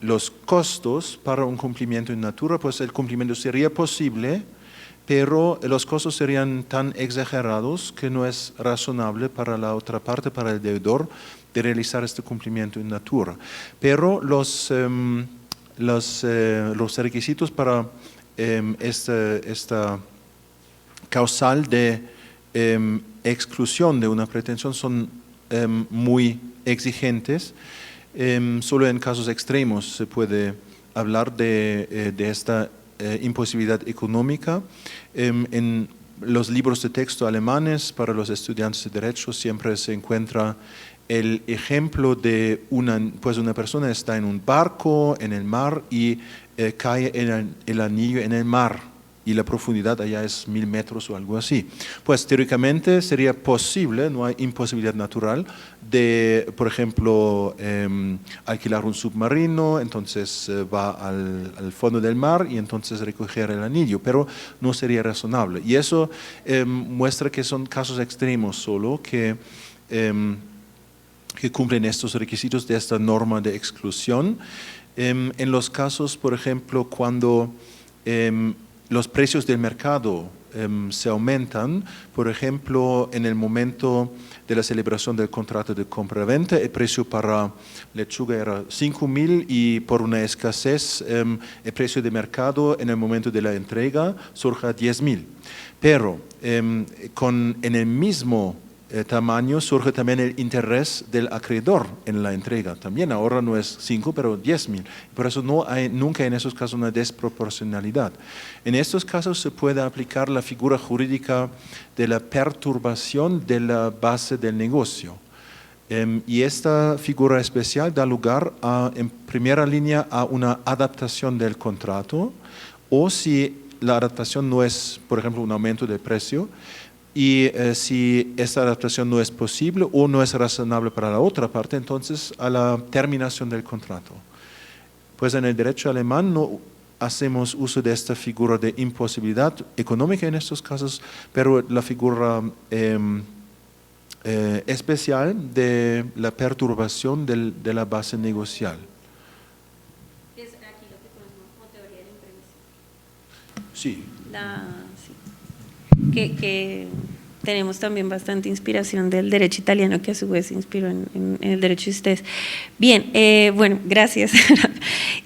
los costos para un cumplimiento en natura, pues el cumplimiento sería posible, pero los costos serían tan exagerados que no es razonable para la otra parte, para el deudor, de realizar este cumplimiento en natura. Pero los requisitos para esta causal de exclusión de una pretensión son muy exigentes. Solo en casos extremos se puede hablar de esta imposibilidad económica. En los libros de texto alemanes para los estudiantes de derecho siempre se encuentra el ejemplo de una persona está en un barco en el mar y cae el anillo en el mar, y la profundidad allá es 1.000 metros o algo así. Pues teóricamente sería posible, no hay imposibilidad natural, de, por ejemplo, alquilar un submarino, entonces va al fondo del mar y entonces recoger el anillo, pero no sería razonable. Y eso muestra que son casos extremos solo que cumplen estos requisitos de esta norma de exclusión. En los casos, por ejemplo, cuando los precios del mercado se aumentan. Por ejemplo, en el momento de la celebración del contrato de compra-venta, el precio para lechuga era 5.000 y por una escasez el precio de mercado en el momento de la entrega surge a 10.000. Pero en el mismo tamaño surge también el interés del acreedor en la entrega. También ahora no es 5, pero 10.000. Por eso no hay nunca en esos casos una desproporcionalidad. En estos casos se puede aplicar la figura jurídica de la perturbación de la base del negocio. Y esta figura especial da lugar en primera línea a una adaptación del contrato, o si la adaptación no es, por ejemplo, un aumento del precio, y si esta adaptación no es posible o no es razonable para la otra parte, entonces a la terminación del contrato. Pues en el derecho alemán no hacemos uso de esta figura de imposibilidad económica en estos casos, pero la figura especial de la perturbación de la base negocial. Es aquí lo que conocemos como teoría de la imprevisión. Sí. Que tenemos también bastante inspiración del derecho italiano, que a su vez se inspiró en el derecho de ustedes. Bien, bueno, gracias.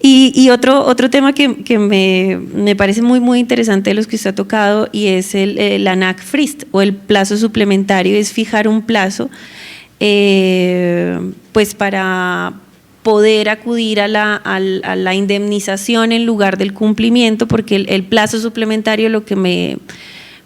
Y otro tema que me parece muy interesante de los que usted ha tocado, y es la Nachfrist, o el plazo suplementario, es fijar un plazo pues para poder acudir a la indemnización en lugar del cumplimiento, porque el plazo suplementario lo que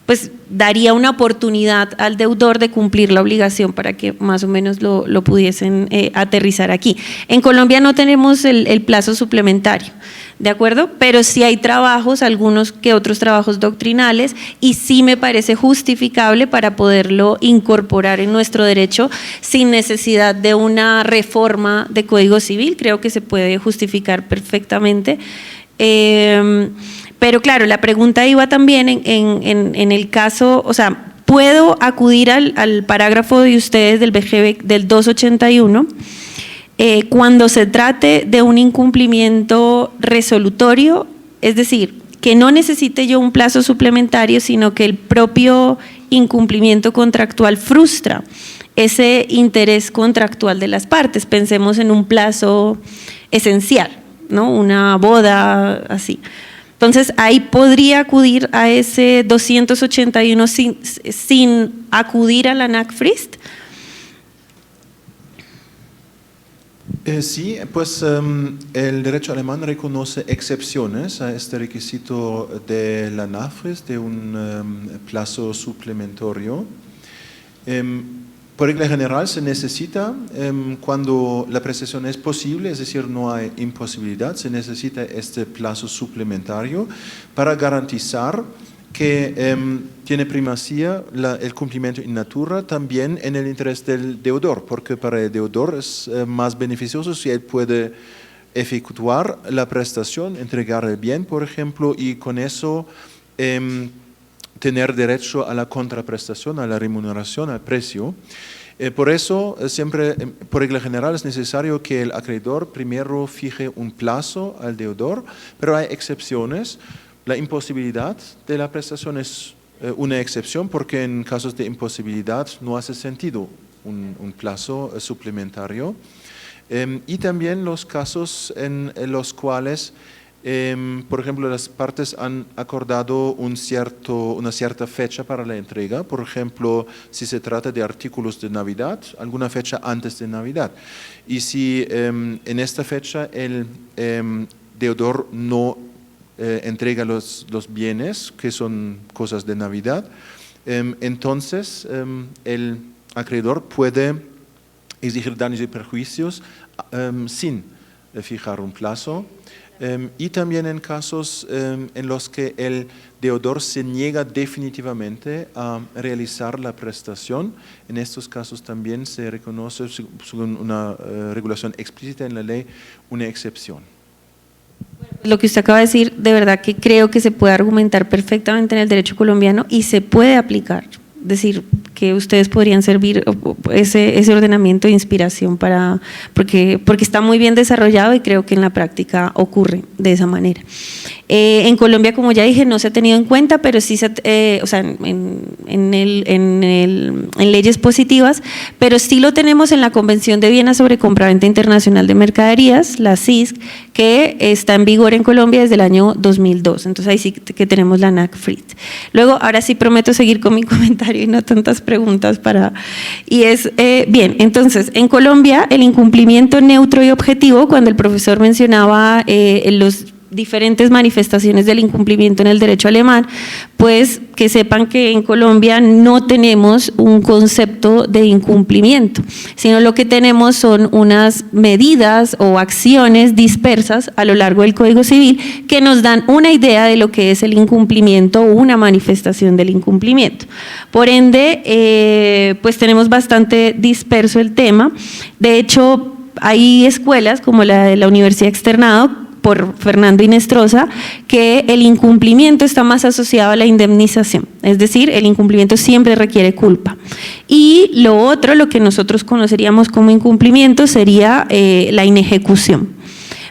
pues daría una oportunidad al deudor de cumplir la obligación para que más o menos lo pudiesen aterrizar aquí. En Colombia no tenemos el plazo suplementario, ¿de acuerdo? Pero sí hay trabajos, algunos que otros trabajos doctrinales, y sí me parece justificable para poderlo incorporar en nuestro derecho sin necesidad de una reforma de Código Civil. Creo que se puede justificar perfectamente. Pero claro, la pregunta iba también en el caso, o sea, ¿puedo acudir al parágrafo de ustedes del BGB del 281 cuando se trate de un incumplimiento resolutorio? Es decir, que no necesite yo un plazo suplementario, sino que el propio incumplimiento contractual frustra ese interés contractual de las partes. Pensemos en un plazo esencial, ¿no? Una boda, así. Entonces, ahí podría acudir a ese 281 sin acudir a la Nachfrist. Sí, pues el derecho alemán reconoce excepciones a este requisito de la Nachfrist, de un plazo suplementario. Por regla general se necesita, cuando la prestación es posible, es decir, no hay imposibilidad, se necesita este plazo suplementario para garantizar que tiene primacía el cumplimiento in natura también en el interés del deudor, porque para el deudor es más beneficioso si él puede efectuar la prestación, entregar el bien, por ejemplo, y con eso tener derecho a la contraprestación, a la remuneración, al precio. Por eso, siempre, por regla general, es necesario que el acreedor primero fije un plazo al deudor, pero hay excepciones. La imposibilidad de la prestación es una excepción, porque en casos de imposibilidad no hace sentido un plazo suplementario. Y también los casos en los cuales por ejemplo, las partes han acordado una cierta fecha para la entrega, por ejemplo, si se trata de artículos de Navidad, alguna fecha antes de Navidad. Y si en esta fecha el deudor no entrega los bienes, que son cosas de Navidad, entonces el acreedor puede exigir daños y perjuicios sin fijar un plazo. Y también en casos en los que el deudor se niega definitivamente a realizar la prestación, en estos casos también se reconoce, según una regulación explícita en la ley, una excepción. Lo que usted acaba de decir, de verdad que creo que se puede argumentar perfectamente en el derecho colombiano y se puede aplicar. Es decir, que ustedes podrían servir ese ordenamiento de inspiración porque está muy bien desarrollado y creo que en la práctica ocurre de esa manera. En Colombia, como ya dije, no se ha tenido en cuenta, pero sí en leyes positivas, pero sí lo tenemos en la Convención de Viena sobre Compraventa Internacional de Mercaderías, la CISC, que está en vigor en Colombia desde el año 2002. Entonces ahí sí que tenemos la NACFRIT. Luego, ahora sí prometo seguir con mi comentario y no tantas preguntas bien, entonces, en Colombia el incumplimiento neutro y objetivo, cuando el profesor mencionaba los diferentes manifestaciones del incumplimiento en el derecho alemán, pues que sepan que en Colombia no tenemos un concepto de incumplimiento, sino lo que tenemos son unas medidas o acciones dispersas a lo largo del Código Civil que nos dan una idea de lo que es el incumplimiento o una manifestación del incumplimiento. Por ende, pues tenemos bastante disperso el tema. De hecho, hay escuelas como la de la Universidad Externado, por Fernando Inestrosa, que el incumplimiento está más asociado a la indemnización, es decir, el incumplimiento siempre requiere culpa. Y lo otro, lo que nosotros conoceríamos como incumplimiento, sería la inejecución.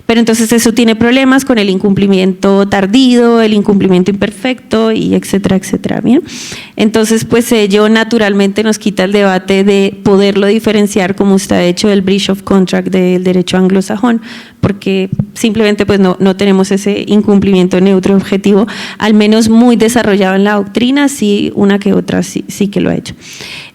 Pero entonces eso tiene problemas con el incumplimiento tardío, el incumplimiento imperfecto y etcétera, etcétera. ¿Bien? Entonces, pues ello naturalmente nos quita el debate de poderlo diferenciar, como usted ha hecho, del breach of contract del derecho anglosajón, porque simplemente pues no tenemos ese incumplimiento neutro objetivo, al menos muy desarrollado en la doctrina, sí, una que otra sí que lo ha hecho.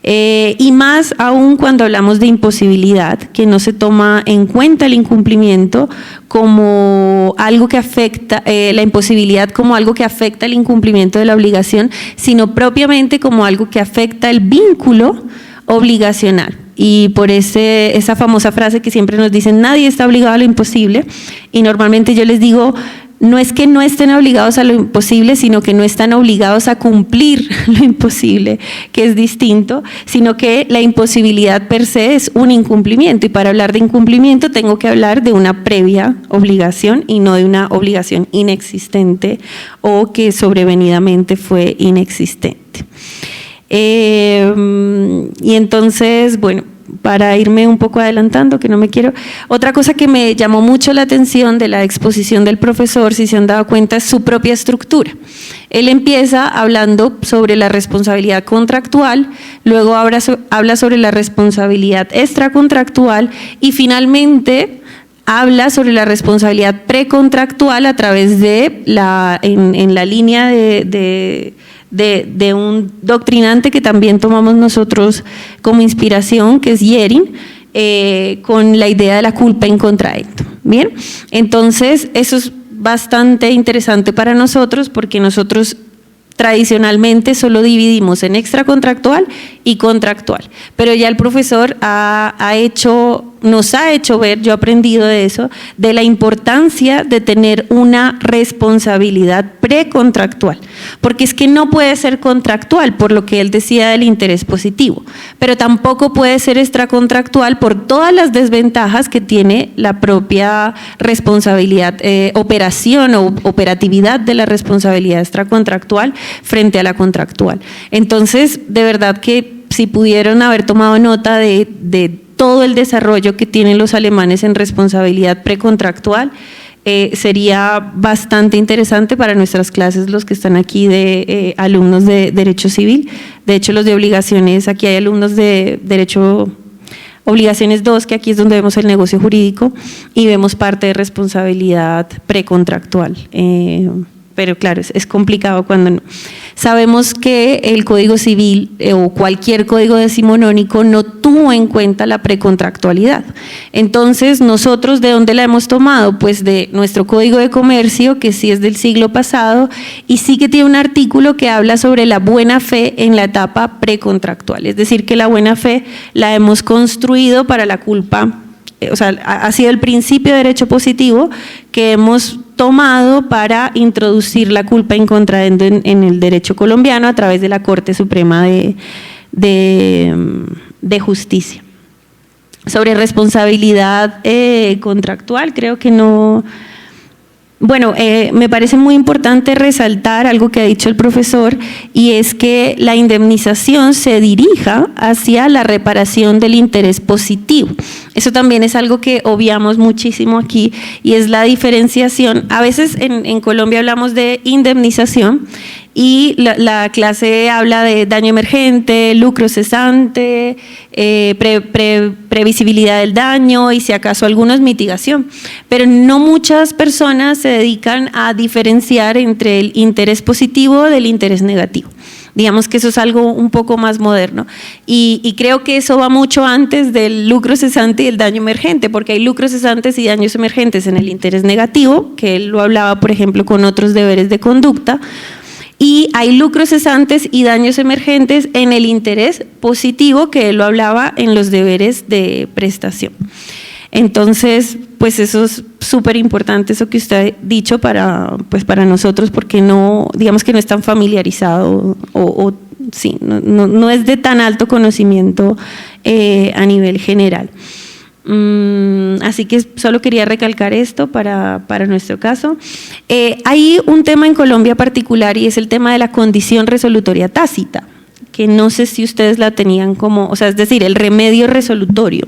Y más aún cuando hablamos de imposibilidad, que no se toma en cuenta el incumplimiento como algo que afecta, la imposibilidad como algo que afecta el incumplimiento de la obligación, sino propiamente como algo que afecta el vínculo obligacional. Y por esa famosa frase que siempre nos dicen, nadie está obligado a lo imposible, y normalmente yo les digo, no es que no estén obligados a lo imposible, sino que no están obligados a cumplir lo imposible, que es distinto, sino que la imposibilidad per se es un incumplimiento, y para hablar de incumplimiento tengo que hablar de una previa obligación y no de una obligación inexistente o que sobrevenidamente fue inexistente. Y entonces, bueno, para irme un poco adelantando, que no me quiero… Otra cosa que me llamó mucho la atención de la exposición del profesor, si se han dado cuenta, es su propia estructura. Él empieza hablando sobre la responsabilidad contractual, luego habla sobre la responsabilidad extracontractual y finalmente habla sobre la responsabilidad precontractual a través de en la línea de un doctrinante que también tomamos nosotros como inspiración, que es Yering, con la idea de la culpa in contrahectum. Bien, entonces eso es bastante interesante para nosotros porque nosotros tradicionalmente solo dividimos en extracontractual y contractual, pero ya el profesor nos ha hecho ver, yo he aprendido de eso, de la importancia de tener una responsabilidad precontractual, porque es que no puede ser contractual por lo que él decía del interés positivo, pero tampoco puede ser extracontractual por todas las desventajas que tiene la propia responsabilidad, operación o operatividad de la responsabilidad extracontractual frente a la contractual. Entonces, de verdad que si pudieron haber tomado nota de todo el desarrollo que tienen los alemanes en responsabilidad precontractual, sería bastante interesante para nuestras clases, los que están aquí de alumnos de Derecho Civil. De hecho, los de obligaciones, aquí hay alumnos de Derecho Obligaciones 2, que aquí es donde vemos el negocio jurídico y vemos parte de responsabilidad precontractual. Pero claro, es complicado cuando no. Sabemos que el Código Civil o cualquier código decimonónico no tuvo en cuenta la precontractualidad. Entonces, nosotros, ¿de dónde la hemos tomado? Pues de nuestro Código de Comercio, que sí es del siglo pasado, y sí que tiene un artículo que habla sobre la buena fe en la etapa precontractual. Es decir, que la buena fe la hemos construido para la culpa, o sea, ha sido el principio de derecho positivo que hemos tomado para introducir la culpa in contrahendo en el derecho colombiano a través de la Corte Suprema de Justicia. Sobre responsabilidad contractual, creo que no Bueno, me parece muy importante resaltar algo que ha dicho el profesor, y es que la indemnización se dirija hacia la reparación del interés positivo. Eso también es algo que obviamos muchísimo aquí, y es la diferenciación. A veces en Colombia hablamos de indemnización y la clase habla de daño emergente, lucro cesante, previsibilidad del daño y si acaso algunos mitigación, pero no muchas personas se dedican a diferenciar entre el interés positivo del interés negativo. Digamos que eso es algo un poco más moderno y creo que eso va mucho antes del lucro cesante y el daño emergente, porque hay lucros cesantes y daños emergentes en el interés negativo, que él lo hablaba por ejemplo con otros deberes de conducta, y hay lucros cesantes y daños emergentes en el interés positivo, que él lo hablaba en los deberes de prestación. Entonces, pues eso es súper importante, eso que usted ha dicho para nosotros, porque no, digamos que no es tan familiarizado sí, no es de tan alto conocimiento a nivel general. Así que solo quería recalcar esto para nuestro caso. Hay un tema en Colombia particular y es el tema de la condición resolutoria tácita, que no sé si ustedes la tenían como, o sea, es decir, el remedio resolutorio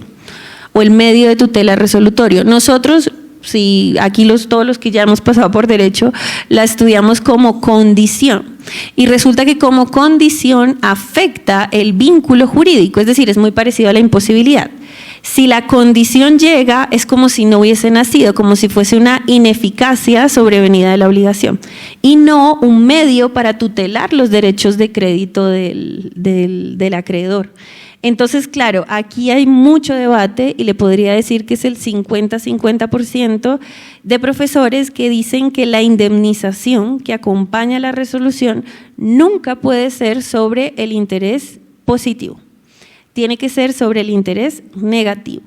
o el medio de tutela resolutorio. Nosotros, si aquí todos los que ya hemos pasado por derecho, la estudiamos como condición. Y resulta que como condición afecta el vínculo jurídico, es decir, es muy parecido a la imposibilidad. Si la condición llega, es como si no hubiese nacido, como si fuese una ineficacia sobrevenida de la obligación, y no un medio para tutelar los derechos de crédito del acreedor. Entonces, claro, aquí hay mucho debate y le podría decir que es el 50-50% de profesores que dicen que la indemnización que acompaña la resolución nunca puede ser sobre el interés positivo. Tiene que ser sobre el interés negativo.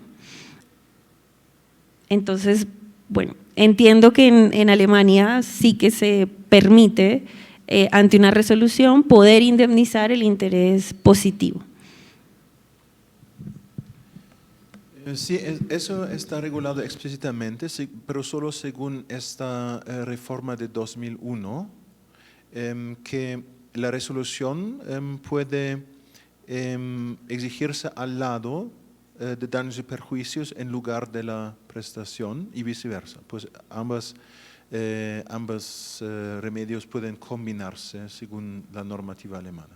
Entonces, bueno, entiendo que en Alemania sí que se permite, ante una resolución, poder indemnizar el interés positivo. Sí, eso está regulado explícitamente, pero solo según esta reforma de 2001, que la resolución puede exigirse al lado de daños y perjuicios en lugar de la prestación y viceversa. Pues ambos remedios pueden combinarse según la normativa alemana.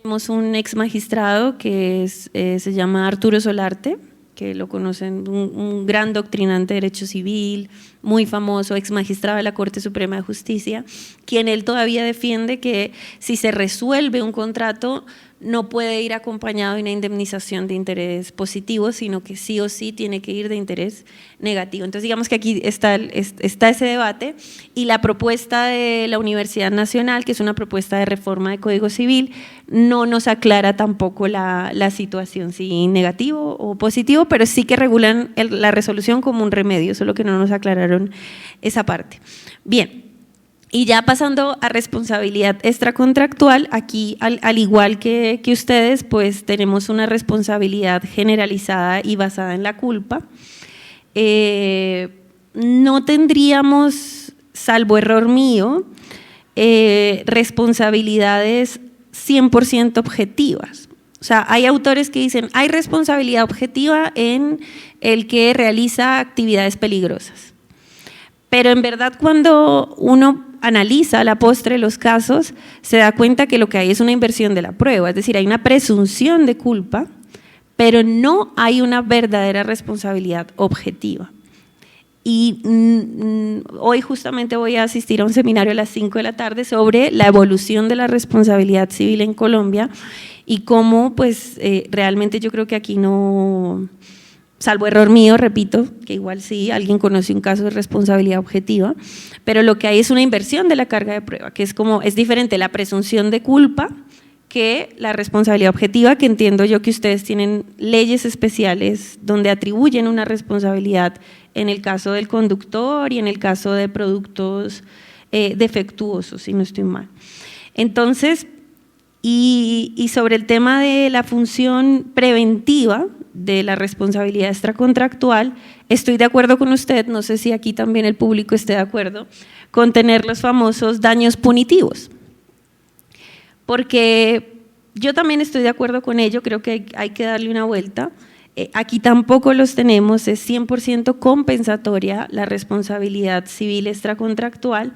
Tenemos un ex magistrado que se llama Arturo Solarte, que lo conocen, un gran doctrinante de derecho civil, muy famoso, ex magistrado de la Corte Suprema de Justicia, quien él todavía defiende que si se resuelve un contrato no puede ir acompañado de una indemnización de interés positivo, sino que sí o sí tiene que ir de interés negativo. Entonces digamos que aquí está ese debate, y la propuesta de la Universidad Nacional, que es una propuesta de reforma de Código Civil, no nos aclara tampoco la situación, si negativo o positivo, pero sí que regulan la resolución como un remedio, solo que no nos aclararon esa parte. Bien. Y ya pasando a responsabilidad extracontractual, aquí al igual que ustedes, pues tenemos una responsabilidad generalizada y basada en la culpa. No tendríamos, salvo error mío, responsabilidades 100% objetivas. O sea, hay autores que dicen, hay responsabilidad objetiva en el que realiza actividades peligrosas. Pero en verdad cuando uno analiza a la postre los casos, se da cuenta que lo que hay es una inversión de la prueba, es decir, hay una presunción de culpa, pero no hay una verdadera responsabilidad objetiva. Y hoy justamente voy a asistir a un seminario a las 5 de la tarde sobre la evolución de la responsabilidad civil en Colombia y cómo pues realmente yo creo que aquí no, salvo error mío, repito, que igual sí, alguien conoce un caso de responsabilidad objetiva, pero lo que hay es una inversión de la carga de prueba, que es diferente la presunción de culpa que la responsabilidad objetiva, que entiendo yo que ustedes tienen leyes especiales donde atribuyen una responsabilidad en el caso del conductor y en el caso de productos defectuosos, si no estoy mal. Entonces, y sobre el tema de la función preventiva de la responsabilidad extracontractual, estoy de acuerdo con usted, no sé si aquí también el público esté de acuerdo, con tener los famosos daños punitivos. Porque yo también estoy de acuerdo con ello, creo que hay que darle una vuelta. Aquí tampoco los tenemos, es 100% compensatoria la responsabilidad civil extracontractual,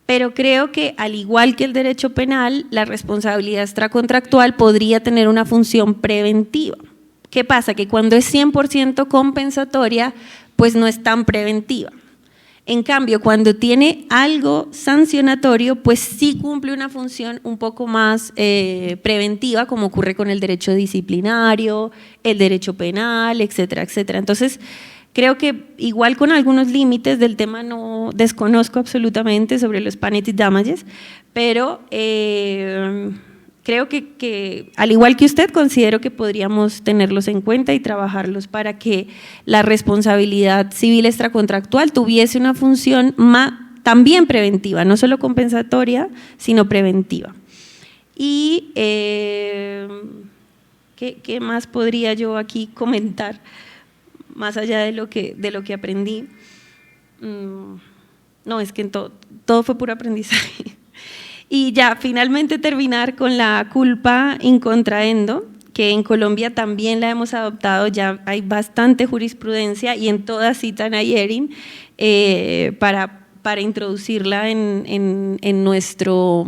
pero creo que al igual que el derecho penal, la responsabilidad extracontractual podría tener una función preventiva. ¿Qué pasa? Que cuando es 100% compensatoria, pues no es tan preventiva. En cambio, cuando tiene algo sancionatorio, pues sí cumple una función un poco más preventiva, como ocurre con el derecho disciplinario, el derecho penal, etcétera, etcétera. Entonces, creo que igual con algunos límites del tema no desconozco absolutamente sobre los punitive damages, pero creo que al igual que usted considero que podríamos tenerlos en cuenta y trabajarlos para que la responsabilidad civil extracontractual tuviese una función también preventiva, no solo compensatoria, sino preventiva. Y ¿qué más podría yo aquí comentar? Más allá de lo que aprendí, no, es que todo fue puro aprendizaje. Y ya, finalmente terminar con la culpa in contraendo, que en Colombia también la hemos adoptado, ya hay bastante jurisprudencia y en todas citan a Yerin para introducirla en nuestro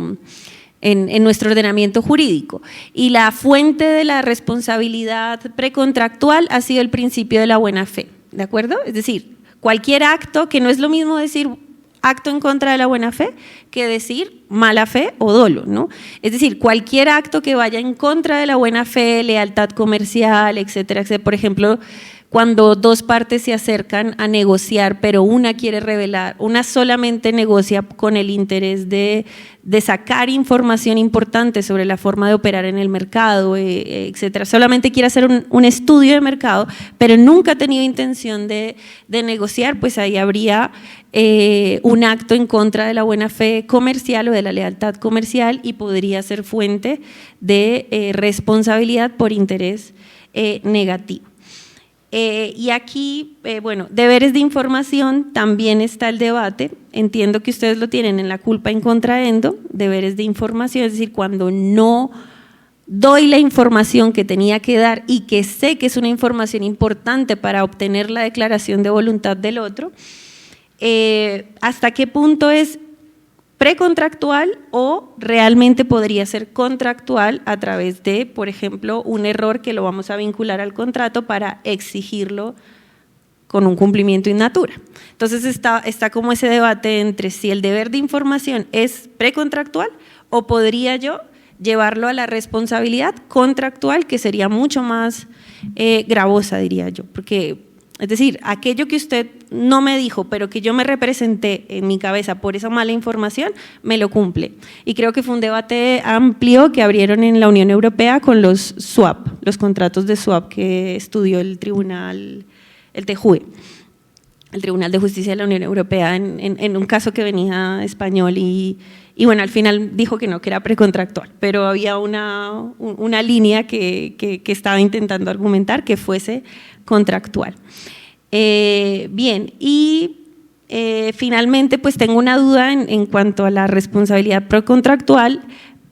ordenamiento jurídico. Y la fuente de la responsabilidad precontractual ha sido el principio de la buena fe, ¿de acuerdo? Es decir, cualquier acto, que no es lo mismo decir acto en contra de la buena fe que decir mala fe o dolo, ¿no? Es decir, cualquier acto que vaya en contra de la buena fe, lealtad comercial, etcétera, etcétera. Por ejemplo, cuando dos partes se acercan a negociar, pero una quiere revelar, una solamente negocia con el interés de sacar información importante sobre la forma de operar en el mercado, etcétera. Solamente quiere hacer un estudio de mercado, pero nunca ha tenido intención de negociar, pues ahí habría un acto en contra de la buena fe comercial o de la lealtad comercial y podría ser fuente de responsabilidad por interés negativo. Y aquí, bueno, deberes de información, también está el debate, entiendo que ustedes lo tienen en la culpa in contraendo, deberes de información, es decir, cuando no doy la información que tenía que dar y que sé que es una información importante para obtener la declaración de voluntad del otro, ¿hasta qué punto es precontractual o realmente podría ser contractual a través de, por ejemplo, un error que lo vamos a vincular al contrato para exigirlo con un cumplimiento in natura? Entonces está como ese debate entre si el deber de información es precontractual o podría yo llevarlo a la responsabilidad contractual, que sería mucho más gravosa, diría yo, porque es decir, aquello que usted no me dijo, pero que yo me representé en mi cabeza por esa mala información, me lo cumple. Y creo que fue un debate amplio que abrieron en la Unión Europea con los swap, los contratos de swap que estudió el tribunal, el TJUE, el Tribunal de Justicia de la Unión Europea, en un caso que venía español y bueno, al final dijo que no, que era precontractual, pero había una línea que estaba intentando argumentar que fuese contractual. Bien, y finalmente pues tengo una duda en cuanto a la responsabilidad precontractual,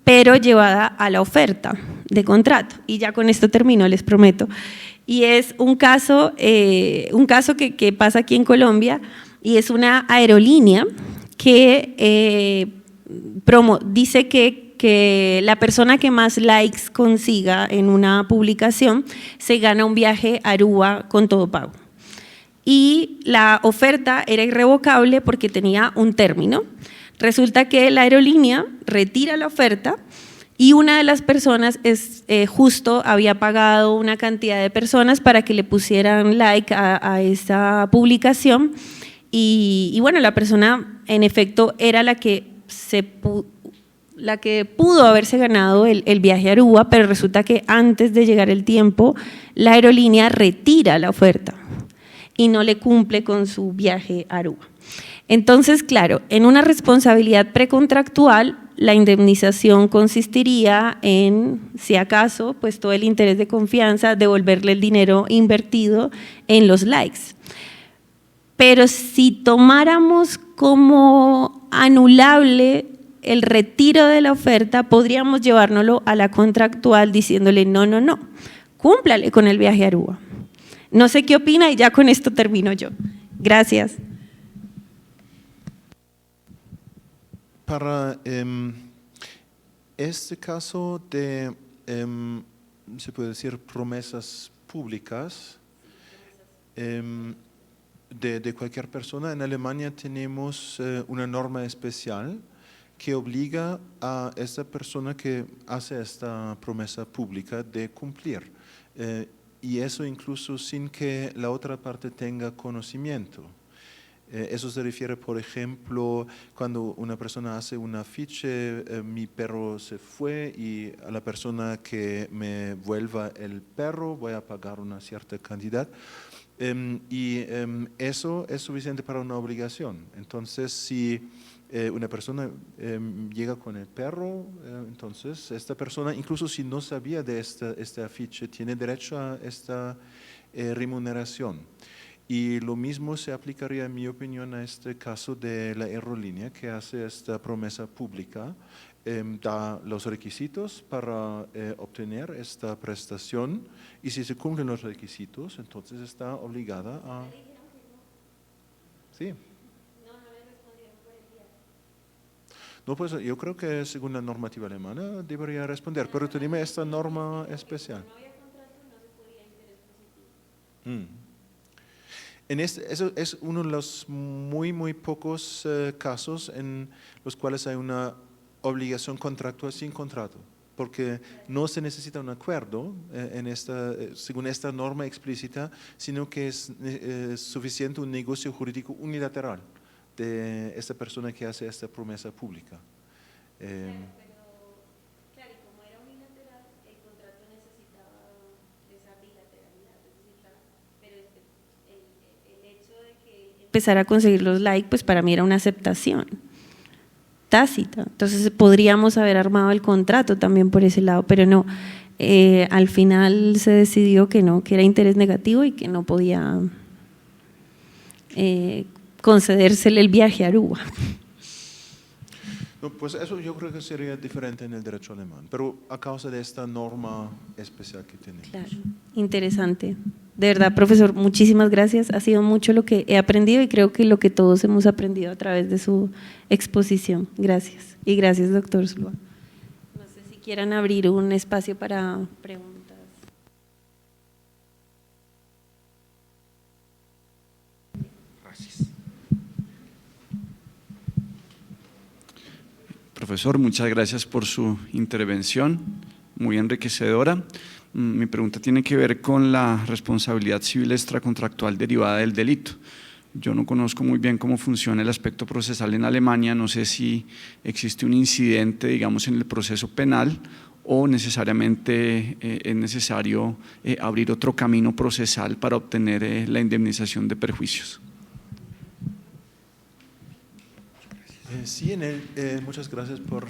pero llevada a la oferta de contrato, y ya con esto termino, les prometo. Y es un caso que pasa aquí en Colombia, y es una aerolínea que dice que la persona que más likes consiga en una publicación se gana un viaje a Aruba con todo pago. Y la oferta era irrevocable porque tenía un término. Resulta que la aerolínea retira la oferta y una de las personas justo había pagado una cantidad de personas para que le pusieran like a esa publicación y bueno, la persona en efecto era la que pudo haberse ganado el viaje a Aruba, pero resulta que antes de llegar el tiempo la aerolínea retira la oferta. y no le cumple con su viaje a Aruba. Entonces, claro, en una responsabilidad precontractual, la indemnización consistiría en, si acaso, pues todo el interés de confianza, devolverle el dinero invertido en los likes. Pero si tomáramos como anulable el retiro de la oferta, podríamos llevárnoslo a la contractual diciéndole no, cúmplale con el viaje a Aruba. No sé qué opina y ya con esto termino yo. Gracias. Para este caso de, se puede decir, promesas públicas de cualquier persona, en Alemania tenemos una norma especial que obliga a esta persona que hace esta promesa pública de cumplir. Y eso incluso sin que la otra parte tenga conocimiento. Eso se refiere, por ejemplo, cuando una persona hace un afiche, mi perro se fue y a la persona que me vuelva el perro voy a pagar una cierta cantidad. Eso es suficiente para una obligación. Entonces, si una persona llega con el perro, entonces esta persona, incluso si no sabía de este afiche, tiene derecho a esta remuneración. Y lo mismo se aplicaría, en mi opinión, a este caso de la aerolínea que hace esta promesa pública, da los requisitos para obtener esta prestación y si se cumplen los requisitos, entonces está obligada a… Sí. No, pues yo creo que según la normativa alemana debería responder, pero tú dime esta norma especial. Eso es uno de los muy pocos casos en los cuales hay una obligación contractual sin contrato, porque no se necesita un acuerdo según esta norma explícita, sino que es suficiente un negocio jurídico unilateral de esta persona que hace esta promesa pública. Empezar a conseguir los likes, pues para mí era una aceptación tácita. Entonces podríamos haber armado el contrato también por ese lado, pero no. Al final se decidió que no, que era interés negativo y que no podía concedérsele el viaje a Aruba. No, pues eso yo creo que sería diferente en el derecho alemán, pero a causa de esta norma especial que tenemos. Claro, interesante. De verdad, profesor, muchísimas gracias. Ha sido mucho lo que he aprendido y creo que lo que todos hemos aprendido a través de su exposición. Gracias. Y gracias, doctor Zulba. No sé si quieran abrir un espacio para preguntas. Gracias. Profesor, muchas gracias por su intervención, muy enriquecedora. Mi pregunta tiene que ver con la responsabilidad civil extracontractual derivada del delito. Yo no conozco muy bien cómo funciona el aspecto procesal en Alemania, no sé si existe un incidente, digamos, en el proceso penal o necesariamente es necesario abrir otro camino procesal para obtener la indemnización de perjuicios. Sí, muchas gracias por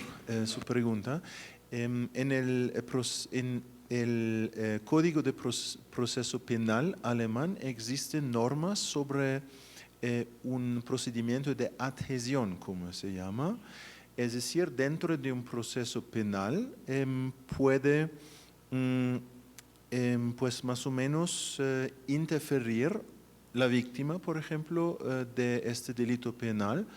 su pregunta. En el Código de Proceso Penal alemán existen normas sobre un procedimiento de adhesión, como se llama. Es decir, dentro de un proceso penal puede pues más o menos interferir la víctima, por ejemplo, de este delito penal,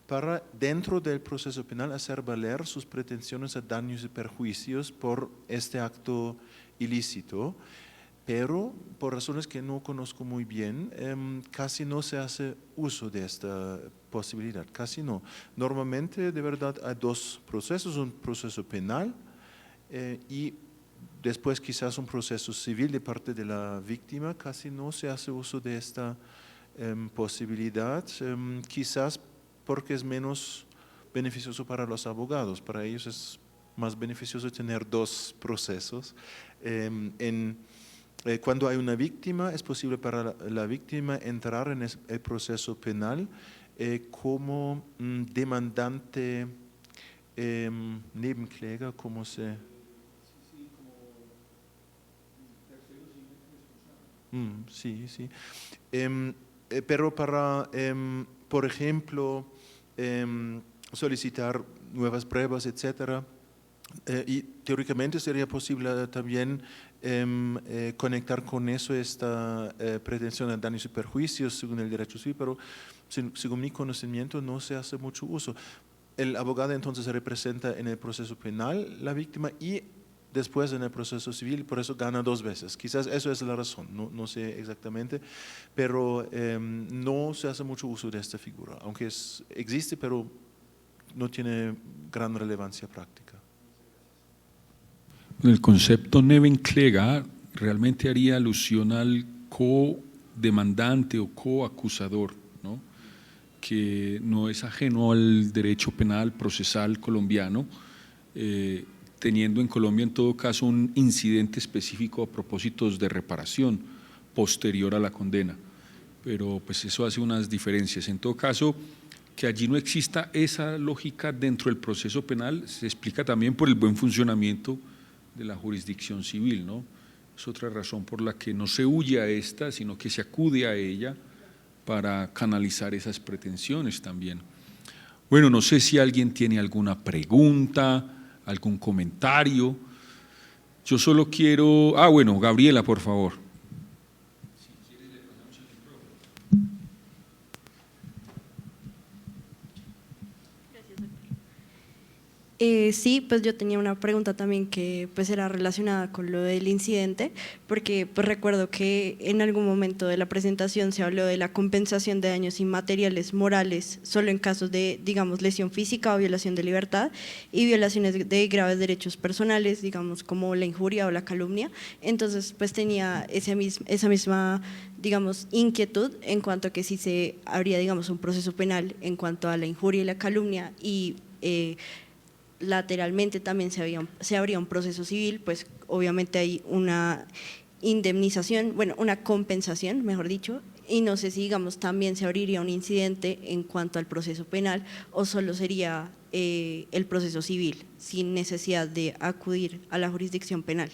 para dentro del proceso penal hacer valer sus pretensiones a daños y perjuicios por este acto ilícito, pero por razones que no conozco muy bien, casi no se hace uso de esta posibilidad, casi no. Normalmente, de verdad, hay dos procesos, un proceso penal y después quizás un proceso civil de parte de la víctima, casi no se hace uso de esta posibilidad, quizás porque es menos beneficioso para los abogados. Para ellos es más beneficioso tener dos procesos. En Cuando hay una víctima, es posible para la víctima entrar en el proceso penal como demandante, Nebenkläger, ¿cómo se...? Sí, sí. Pero para, por ejemplo, solicitar nuevas pruebas, etcétera, y teóricamente sería posible también conectar con eso esta pretensión de daños y perjuicios según el derecho civil, pero según mi conocimiento no se hace mucho uso. El abogado entonces representa en el proceso penal la víctima y después en el proceso civil, por eso gana 2 veces. Quizás eso es la razón, no sé exactamente, pero no se hace mucho uso de esta figura, aunque existe, pero no tiene gran relevancia práctica. El concepto Nebenkläger realmente haría alusión al co-demandante o co-acusador, ¿no? Que no es ajeno al derecho penal procesal colombiano, teniendo en Colombia en todo caso un incidente específico a propósitos de reparación posterior a la condena, pero pues eso hace unas diferencias. En todo caso, que allí no exista esa lógica dentro del proceso penal se explica también por el buen funcionamiento de la jurisdicción civil, ¿no? Es otra razón por la que no se huye a esta, sino que se acude a ella para canalizar esas pretensiones también. Bueno, no sé si alguien tiene alguna pregunta, algún comentario. Yo solo quiero… bueno, Gabriela, por favor. Sí, pues yo tenía una pregunta también que pues era relacionada con lo del incidente, porque pues recuerdo que en algún momento de la presentación se habló de la compensación de daños inmateriales morales solo en casos de, digamos, lesión física o violación de libertad y violaciones de graves derechos personales, digamos, como la injuria o la calumnia. Entonces, pues tenía esa misma, digamos, inquietud en cuanto a que si se habría, digamos, un proceso penal en cuanto a la injuria y la calumnia y lateralmente también se abría un proceso civil, pues obviamente hay una indemnización, bueno, una compensación, mejor dicho, y no sé si, digamos, también se abriría un incidente en cuanto al proceso penal o solo sería el proceso civil, sin necesidad de acudir a la jurisdicción penal.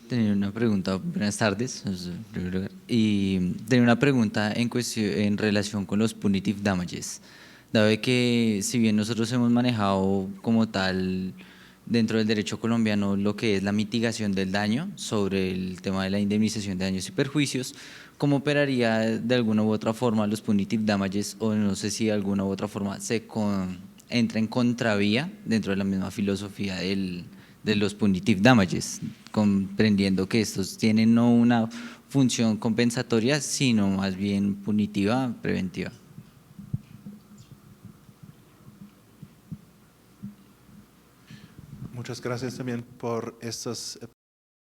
Tenía una pregunta, buenas tardes, y tenía una pregunta en relación con los punitive damages, dado que si bien nosotros hemos manejado como tal dentro del derecho colombiano lo que es la mitigación del daño sobre el tema de la indemnización de daños y perjuicios, ¿cómo operaría de alguna u otra forma los punitive damages o no sé si de alguna u otra forma entra en contravía dentro de la misma filosofía de los punitive damages, comprendiendo que estos tienen no una función compensatoria, sino más bien punitiva, preventiva? Muchas gracias también por estas